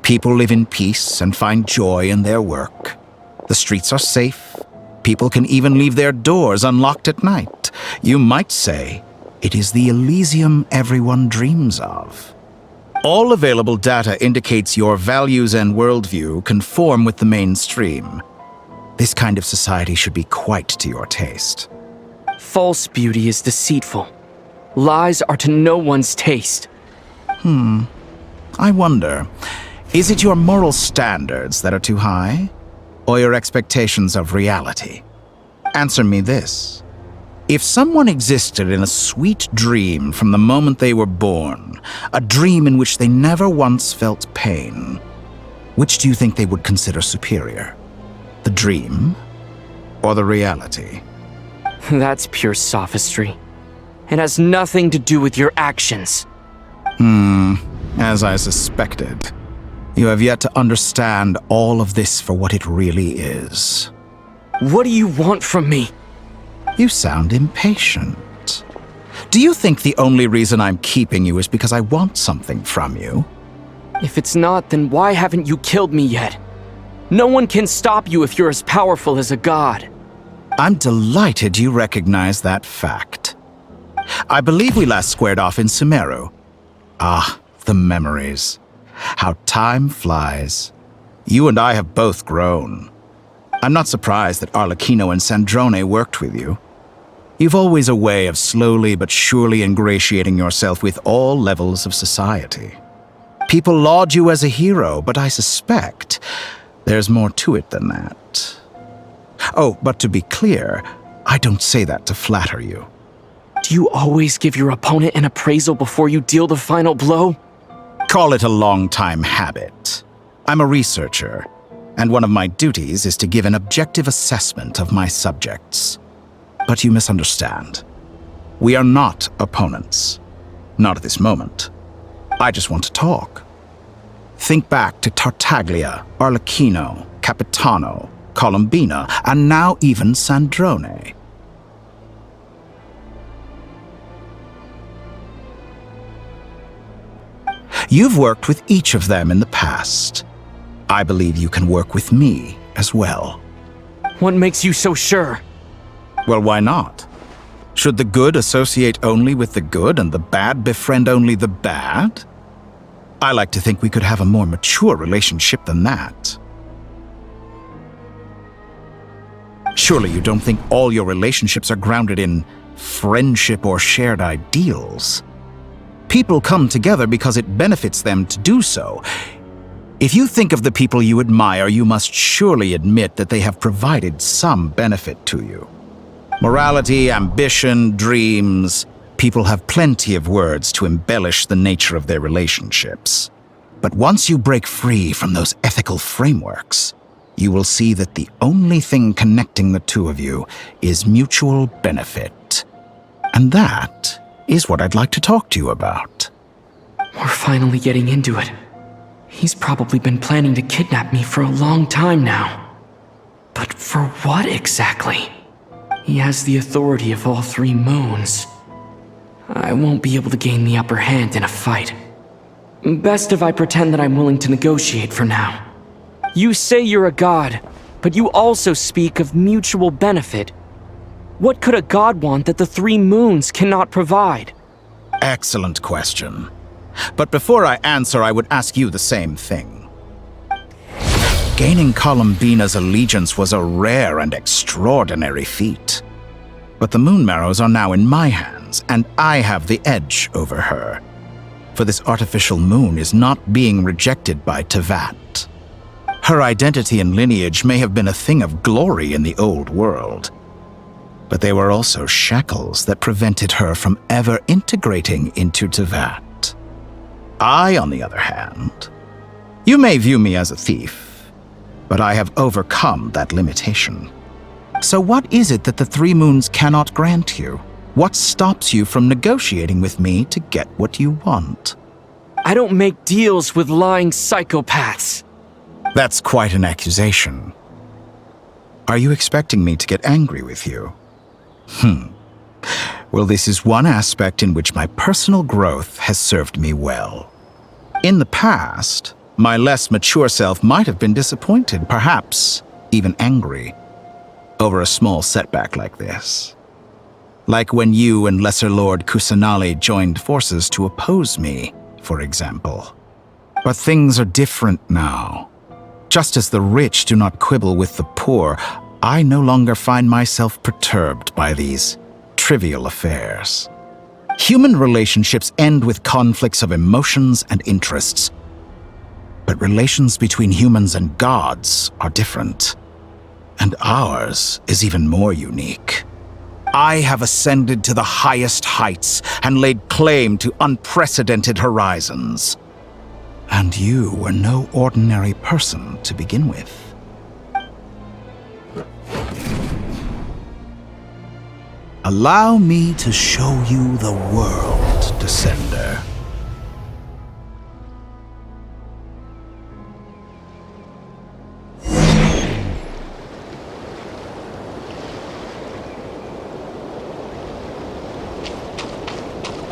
People live in peace and find joy in their work. The streets are safe. People can even leave their doors unlocked at night. You might say it is the Elysium everyone dreams of. All available data indicates your values and worldview conform with the mainstream. This kind of society should be quite to your taste. False beauty is deceitful. Lies are to no one's taste. I wonder, is it your moral standards that are too high? Or your expectations of reality? Answer me this. If someone existed in a sweet dream from the moment they were born, a dream in which they never once felt pain, which do you think they would consider superior? The dream or the reality? That's pure sophistry. It has nothing to do with your actions. As I suspected. You have yet to understand all of this for what it really is. What do you want from me? You sound impatient. Do you think the only reason I'm keeping you is because I want something from you? If it's not, then why haven't you killed me yet? No one can stop you if you're as powerful as a god. I'm delighted you recognize that fact. I believe we last squared off in Sumeru. Ah, the memories. How time flies. You and I have both grown. I'm not surprised that Arlecchino and Sandrone worked with you. You've always a way of slowly but surely ingratiating yourself with all levels of society. People laud you as a hero, but I suspect there's more to it than that. Oh, but to be clear, I don't say that to flatter you. Do you always give your opponent an appraisal before you deal the final blow? Call it a long-time habit. I'm a researcher, and one of my duties is to give an objective assessment of my subjects. But you misunderstand. We are not opponents. Not at this moment. I just want to talk. Think back to Tartaglia, Arlecchino, Capitano, Colombina, and now even Sandrone. You've worked with each of them in the past. I believe you can work with me as well. What makes you so sure? Well, why not? Should the good associate only with the good and the bad befriend only the bad? I like to think we could have a more mature relationship than that. Surely you don't think all your relationships are grounded in friendship or shared ideals? People come together because it benefits them to do so. If you think of the people you admire, you must surely admit that they have provided some benefit to you. Morality, ambition, dreams. People have plenty of words to embellish the nature of their relationships. But once you break free from those ethical frameworks, you will see that the only thing connecting the two of you is mutual benefit. And that is what I'd like to talk to you about. We're finally getting into it. He's probably been planning to kidnap me for a long time now. But for what exactly? He has the authority of all three moons. I won't be able to gain the upper hand in a fight. Best if I pretend that I'm willing to negotiate for now. You say you're a god, but you also speak of mutual benefit. What could a god want that the three moons cannot provide? Excellent question. But before I answer, I would ask you the same thing. Gaining Colombina's allegiance was a rare and extraordinary feat. But the Moon Marrows are now in my hands, and I have the edge over her. For this artificial moon is not being rejected by Tevat. Her identity and lineage may have been a thing of glory in the old world, but they were also shackles that prevented her from ever integrating into Tevat. I, on the other hand, you may view me as a thief, but I have overcome that limitation. So what is it that the three moons cannot grant you? What stops you from negotiating with me to get what you want? I don't make deals with lying psychopaths. That's quite an accusation. Are you expecting me to get angry with you? Well, this is one aspect in which my personal growth has served me well. In the past, my less mature self might have been disappointed, perhaps even angry, over a small setback like this. Like when you and Lesser Lord Kusanali joined forces to oppose me for example. But things are different now. Just as the rich do not quibble with the poor, I no longer find myself perturbed by these trivial affairs. Human relationships end with conflicts of emotions and interests. But relations between humans and gods are different. And ours is even more unique. I have ascended to the highest heights and laid claim to unprecedented horizons. And you were no ordinary person to begin with. Allow me to show you the world, Descender.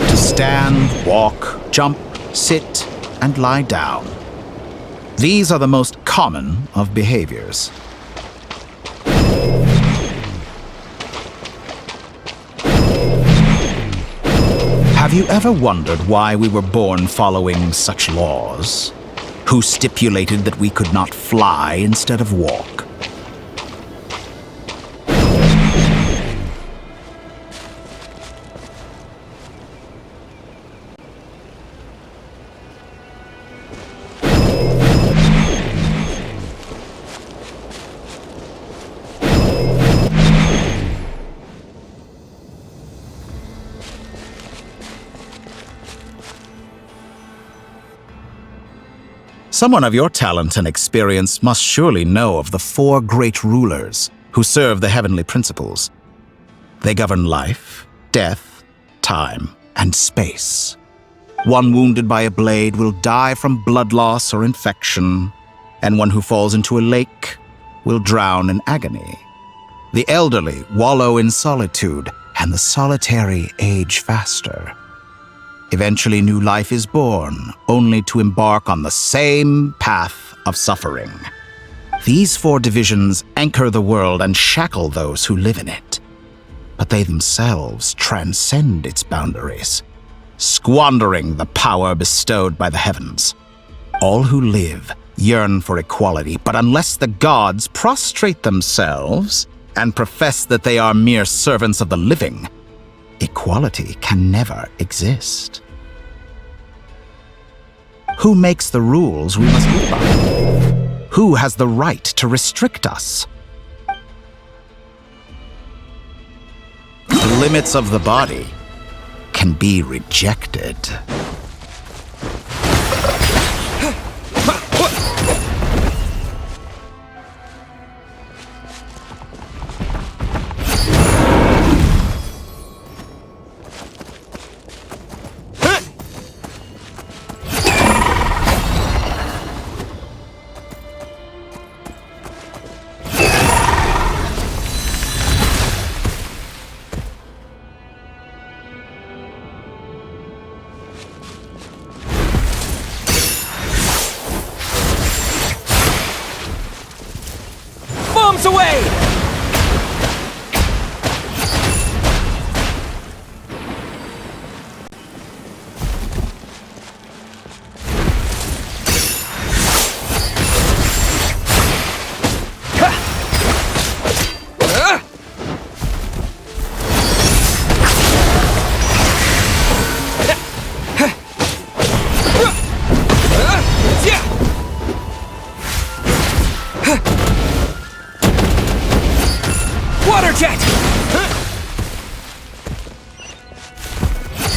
To stand, walk, jump, sit, and lie down. These are the most common of behaviors. Have you ever wondered why we were born following such laws? Who stipulated that we could not fly instead of walk? Someone of your talent and experience must surely know of the 4 great rulers who serve the heavenly principles. They govern life, death, time, and space. One wounded by a blade will die from blood loss or infection, and one who falls into a lake will drown in agony. The elderly wallow in solitude, and the solitary age faster. Eventually, new life is born, only to embark on the same path of suffering. These 4 divisions anchor the world and shackle those who live in it. But they themselves transcend its boundaries, squandering the power bestowed by the heavens. All who live yearn for equality, but unless the gods prostrate themselves and profess that they are mere servants of the living, equality can never exist. Who makes the rules we must live by? Who has the right to restrict us? The limits of the body can be rejected. Away!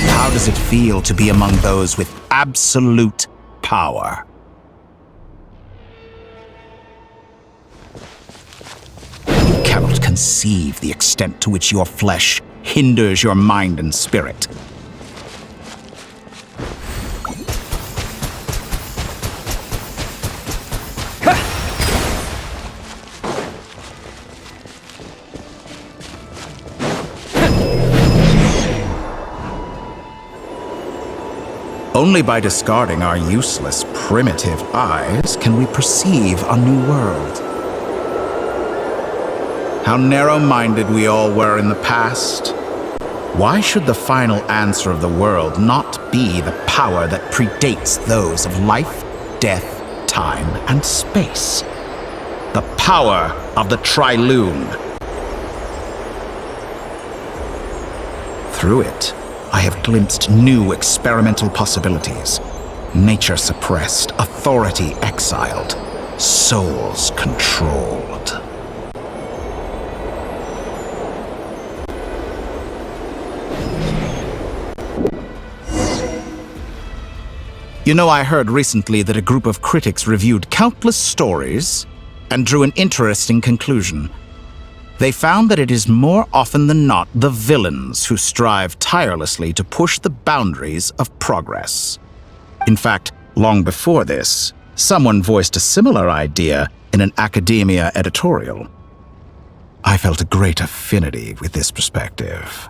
How does it feel to be among those with absolute power? You cannot conceive the extent to which your flesh hinders your mind and spirit. Only by discarding our useless, primitive eyes can we perceive a new world. How narrow-minded we all were in the past. Why should the final answer of the world not be the power that predates those of life, death, time, and space? The power of the Trilune. Through it, I have glimpsed new experimental possibilities. Nature suppressed, authority exiled, souls controlled. You know, I heard recently that a group of critics reviewed countless stories and drew an interesting conclusion. They found that it is more often than not the villains who strive tirelessly to push the boundaries of progress. In fact, long before this, someone voiced a similar idea in an academia editorial. I felt a great affinity with this perspective.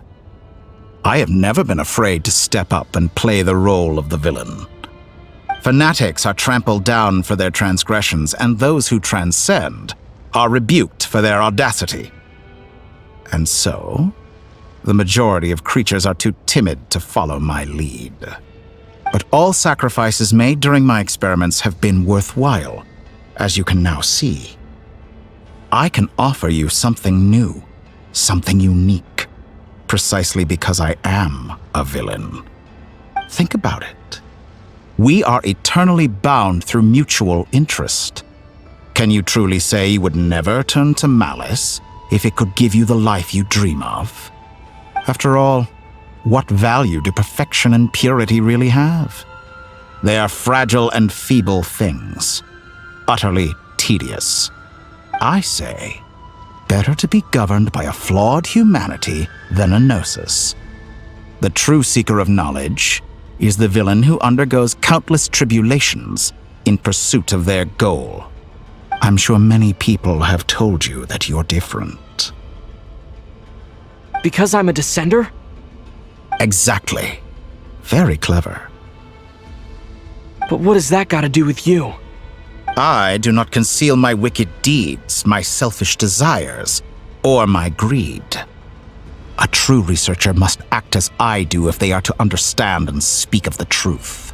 I have never been afraid to step up and play the role of the villain. Fanatics are trampled down for their transgressions, and those who transcend are rebuked for their audacity. And so, the majority of creatures are too timid to follow my lead. But all sacrifices made during my experiments have been worthwhile, as you can now see. I can offer you something new, something unique, precisely because I am a villain. Think about it. We are eternally bound through mutual interest. Can you truly say you would never turn to malice if it could give you the life you dream of? After all, what value do perfection and purity really have? They are fragile and feeble things, utterly tedious. I say, better to be governed by a flawed humanity than a gnosis. The true seeker of knowledge is the villain who undergoes countless tribulations in pursuit of their goal. I'm sure many people have told you that you're different. Because I'm a descender? Exactly. Very clever. But what has that got to do with you? I do not conceal my wicked deeds, my selfish desires, or my greed. A true researcher must act as I do if they are to understand and speak of the truth.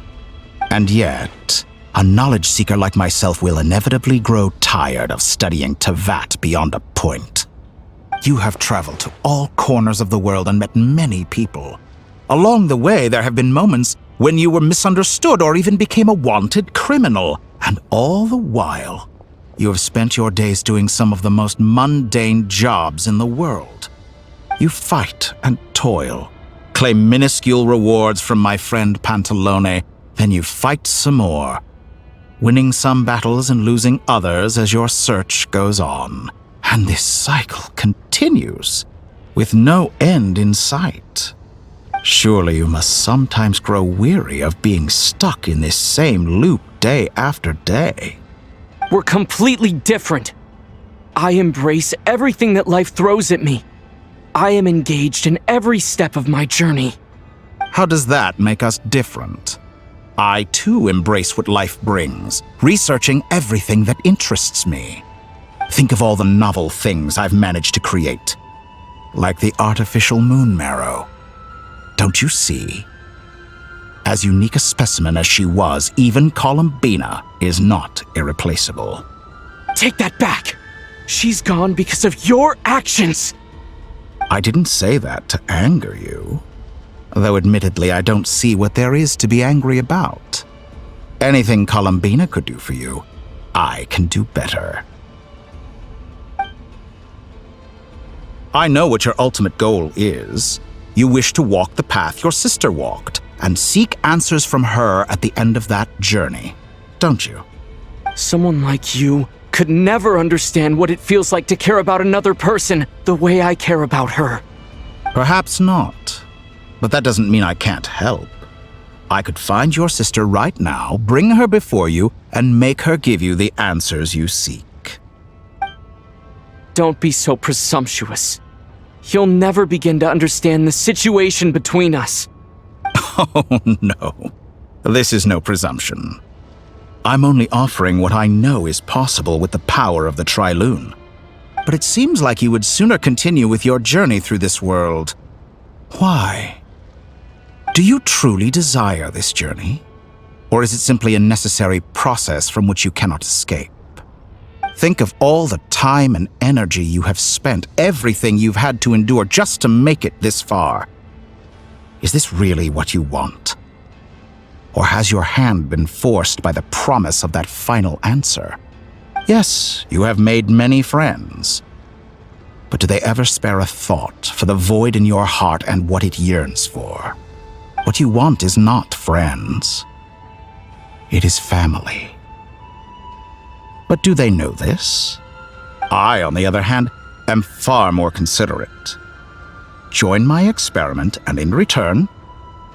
And yet, a knowledge seeker like myself will inevitably grow tired of studying Tevat beyond a point. You have traveled to all corners of the world and met many people. Along the way, there have been moments when you were misunderstood or even became a wanted criminal. And all the while, you have spent your days doing some of the most mundane jobs in the world. You fight and toil, claim minuscule rewards from my friend Pantalone, then you fight some more, winning some battles and losing others as your search goes on. And this cycle continues, with no end in sight. Surely you must sometimes grow weary of being stuck in this same loop day after day. We're completely different. I embrace everything that life throws at me. I am engaged in every step of my journey. How does that make us different? I too embrace what life brings, researching everything that interests me. Think of all the novel things I've managed to create, like the artificial moon marrow. Don't you see? As unique a specimen as she was, even Columbina is not irreplaceable. Take that back! She's gone because of your actions! I didn't say that to anger you. Though admittedly, I don't see what there is to be angry about. Anything Columbina could do for you, I can do better. I know what your ultimate goal is. You wish to walk the path your sister walked, and seek answers from her at the end of that journey, don't you? Someone like you could never understand what it feels like to care about another person the way I care about her. Perhaps not. But that doesn't mean I can't help. I could find your sister right now, bring her before you, and make her give you the answers you seek. Don't be so presumptuous. You'll never begin to understand the situation between us. Oh, no. This is no presumption. I'm only offering what I know is possible with the power of the Trilune. But it seems like you would sooner continue with your journey through this world. Why? Do you truly desire this journey? Or is it simply a necessary process from which you cannot escape? Think of all the time and energy you have spent, everything you've had to endure just to make it this far. Is this really what you want? Or has your hand been forced by the promise of that final answer? Yes, you have made many friends. But do they ever spare a thought for the void in your heart and what it yearns for? What you want is not friends. It is family. But do they know this? I, on the other hand, am far more considerate. Join my experiment, and in return,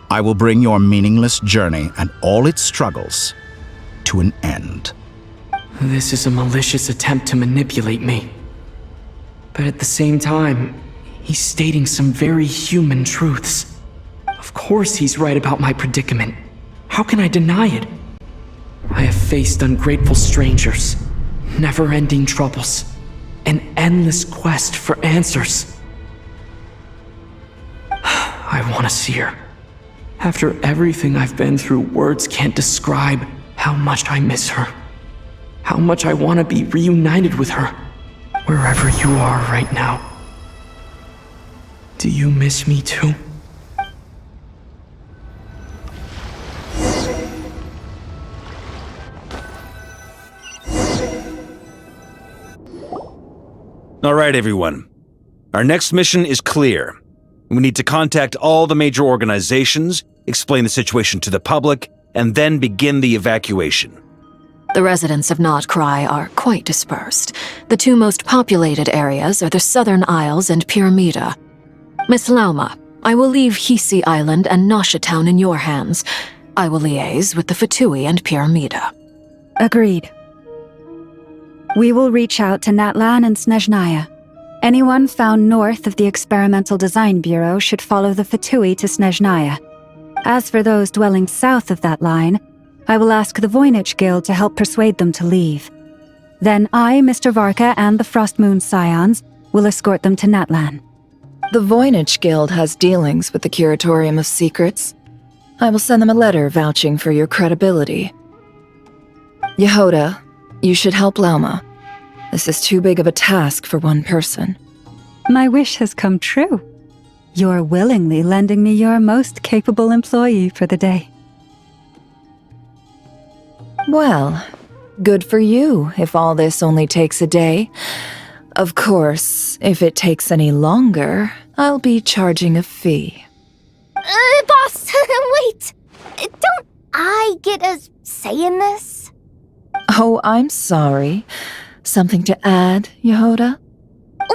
I will bring your meaningless journey and all its struggles to an end. This is a malicious attempt to manipulate me. But at the same time, he's stating some very human truths. Of course he's right about my predicament. How can I deny it? I have faced ungrateful strangers, never-ending troubles, an endless quest for answers. I want to see her. After everything I've been through, words can't describe how much I miss her. How much I want to be reunited with her, wherever you are right now. Do you miss me too? All right, everyone. Our next mission is clear. We need to contact all the major organizations, explain the situation to the public, and then begin the evacuation. The residents of Nod-Krai are quite dispersed. The two most populated areas are the Southern Isles and Pyramida. Miss Lauma, I will leave Hisi Island and Nasha Town in your hands. I will liaise with the Fatui and Pyramida. Agreed. We will reach out to Natlan and Snezhnaya. Anyone found north of the Experimental Design Bureau should follow the Fatui to Snezhnaya. As for those dwelling south of that line, I will ask the Voynich Guild to help persuade them to leave. Then I, Mr. Varka, and the Frostmoon Scions will escort them to Natlan. The Voynich Guild has dealings with the Curatorium of Secrets. I will send them a letter vouching for your credibility. Yehoda, you should help Lauma. This is too big of a task for one person. My wish has come true. You're willingly lending me your most capable employee for the day. Well, good for you if all this only takes a day. Of course, if it takes any longer, I'll be charging a fee. Boss, wait! Don't I get a say in this? Oh, I'm sorry. Something to add, Yehoda?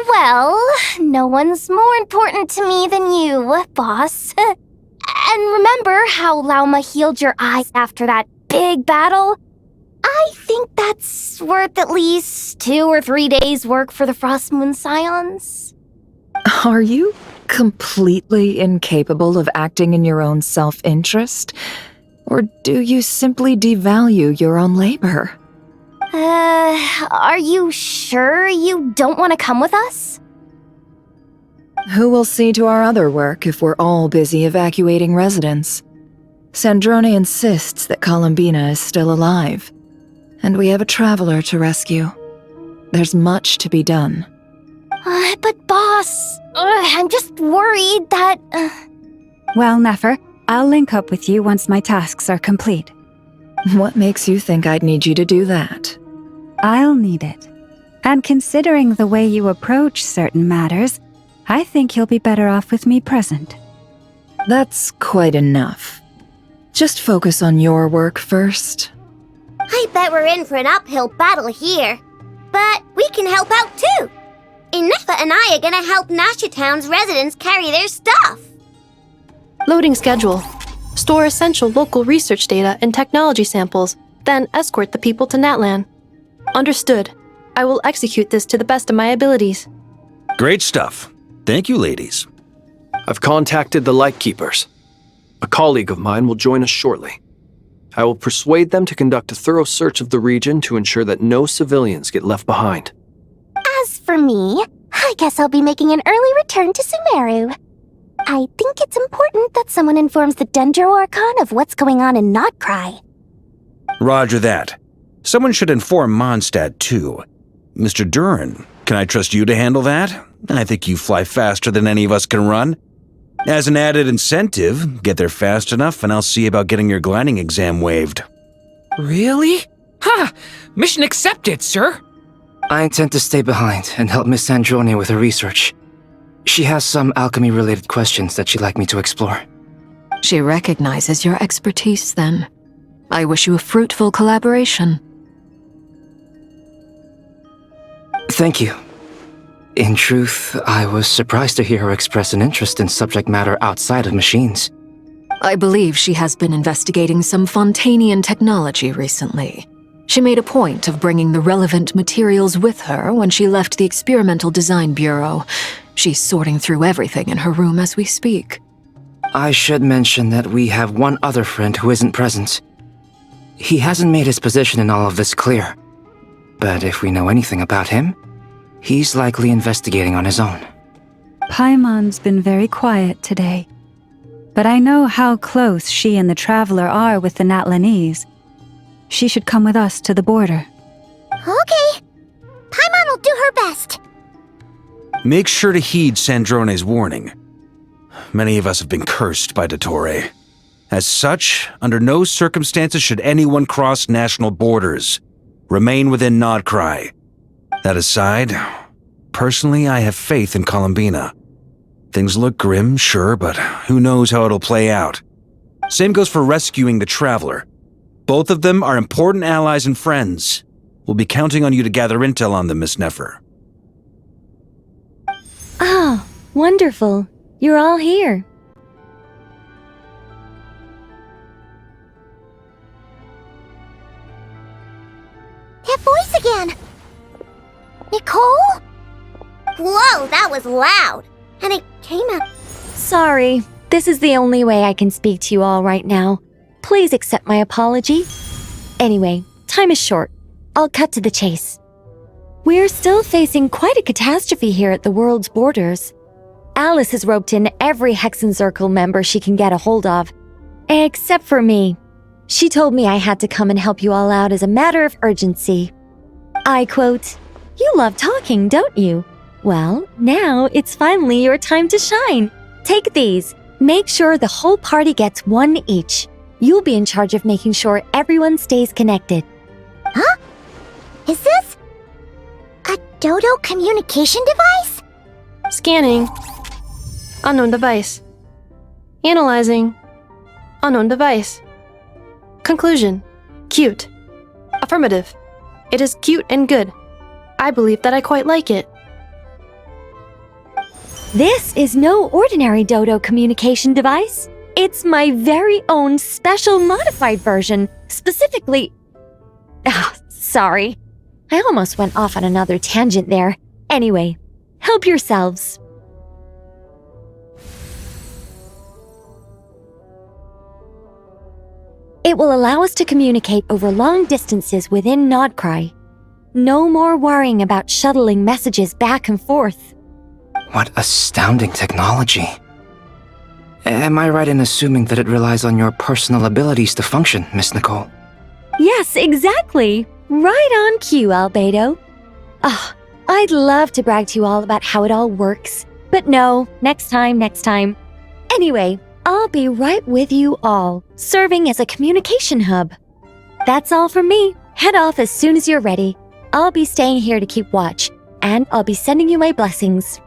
Well, no one's more important to me than you, boss. And remember how Lauma healed your eyes after that big battle? I think that's worth at least 2 or 3 days' work for the Frostmoon Scions. Are you completely incapable of acting in your own self-interest? Or do you simply devalue your own labor? Are you sure you don't want to come with us? Who will see to our other work if we're all busy evacuating residents? Sandrone insists that Columbina is still alive, and we have a traveler to rescue. There's much to be done. But boss, I'm just worried that... Well, Nefer, I'll link up with you once my tasks are complete. What makes you think I'd need you to do that? I'll need it. And considering the way you approach certain matters, I think you'll be better off with me present. That's quite enough. Just focus on your work first. I bet we're in for an uphill battle here. But we can help out too. Inefa and I are gonna help Nasha Town's residents carry their stuff. Loading schedule. Store essential local research data and technology samples, then escort the people to Natlan. Understood. I will execute this to the best of my abilities. Great stuff. Thank you, ladies. I've contacted the Lightkeepers. A colleague of mine will join us shortly. I will persuade them to conduct a thorough search of the region to ensure that no civilians get left behind. As for me, I guess I'll be making an early return to Sumeru. I think it's important that someone informs the Dendro Archon of what's going on in Nod-Krai. Roger that. Someone should inform Mondstadt, too. Mr. Duran, can I trust you to handle that? I think you fly faster than any of us can run. As an added incentive, get there fast enough and I'll see about getting your gliding exam waived. Really? Ha! Mission accepted, sir! I intend to stay behind and help Miss Sandrone with her research. She has some alchemy-related questions that she'd like me to explore. She recognizes your expertise, then. I wish you a fruitful collaboration. Thank you. In truth, I was surprised to hear her express an interest in subject matter outside of machines. I believe she has been investigating some Fontanian technology recently. She made a point of bringing the relevant materials with her when she left the Experimental Design Bureau. She's sorting through everything in her room as we speak. I should mention that we have one other friend who isn't present. He hasn't made his position in all of this clear. But if we know anything about him, he's likely investigating on his own. Paimon's been very quiet today. But I know how close she and the Traveler are with the Natlanese. She should come with us to the border. Okay. Paimon will do her best. Make sure to heed Sandrone's warning. Many of us have been cursed by Dottore. As such, under no circumstances should anyone cross national borders. Remain within Nod-Krai. That aside, personally I have faith in Columbina. Things look grim, sure, but who knows how it'll play out. Same goes for rescuing the Traveler. Both of them are important allies and friends. We'll be counting on you to gather intel on them, Miss Nefer. Oh, wonderful. You're all here. That voice again! Nicole? Whoa, that was loud! And it came out... Sorry, this is the only way I can speak to you all right now. Please accept my apology. Anyway, time is short. I'll cut to the chase. We're still facing quite a catastrophe here at the world's borders. Alice has roped in every Hexencircle member she can get a hold of. Except for me. She told me I had to come and help you all out as a matter of urgency. I quote, "You love talking, don't you? Well, now it's finally your time to shine. Take these. Make sure the whole party gets one each. You'll be in charge of making sure everyone stays connected." Huh? Is this a Dodo communication device? Scanning. Unknown device. Analyzing. Unknown device. Conclusion. Cute. Affirmative. It is cute and good. I believe that I quite like it. This is no ordinary Dodo communication device. It's my very own special modified version, specifically... sorry. I almost went off on another tangent there. Anyway, help yourselves. It will allow us to communicate over long distances within Nod-Krai. No more worrying about shuttling messages back and forth. What astounding technology. Am I right in assuming that it relies on your personal abilities to function, Miss Nicole? Yes, exactly. Right on cue, Albedo. I'd love to brag to you all about how it all works. But no, next time. Anyway, I'll be right with you all, serving as a communication hub. That's all from me. Head off as soon as you're ready. I'll be staying here to keep watch, and I'll be sending you my blessings.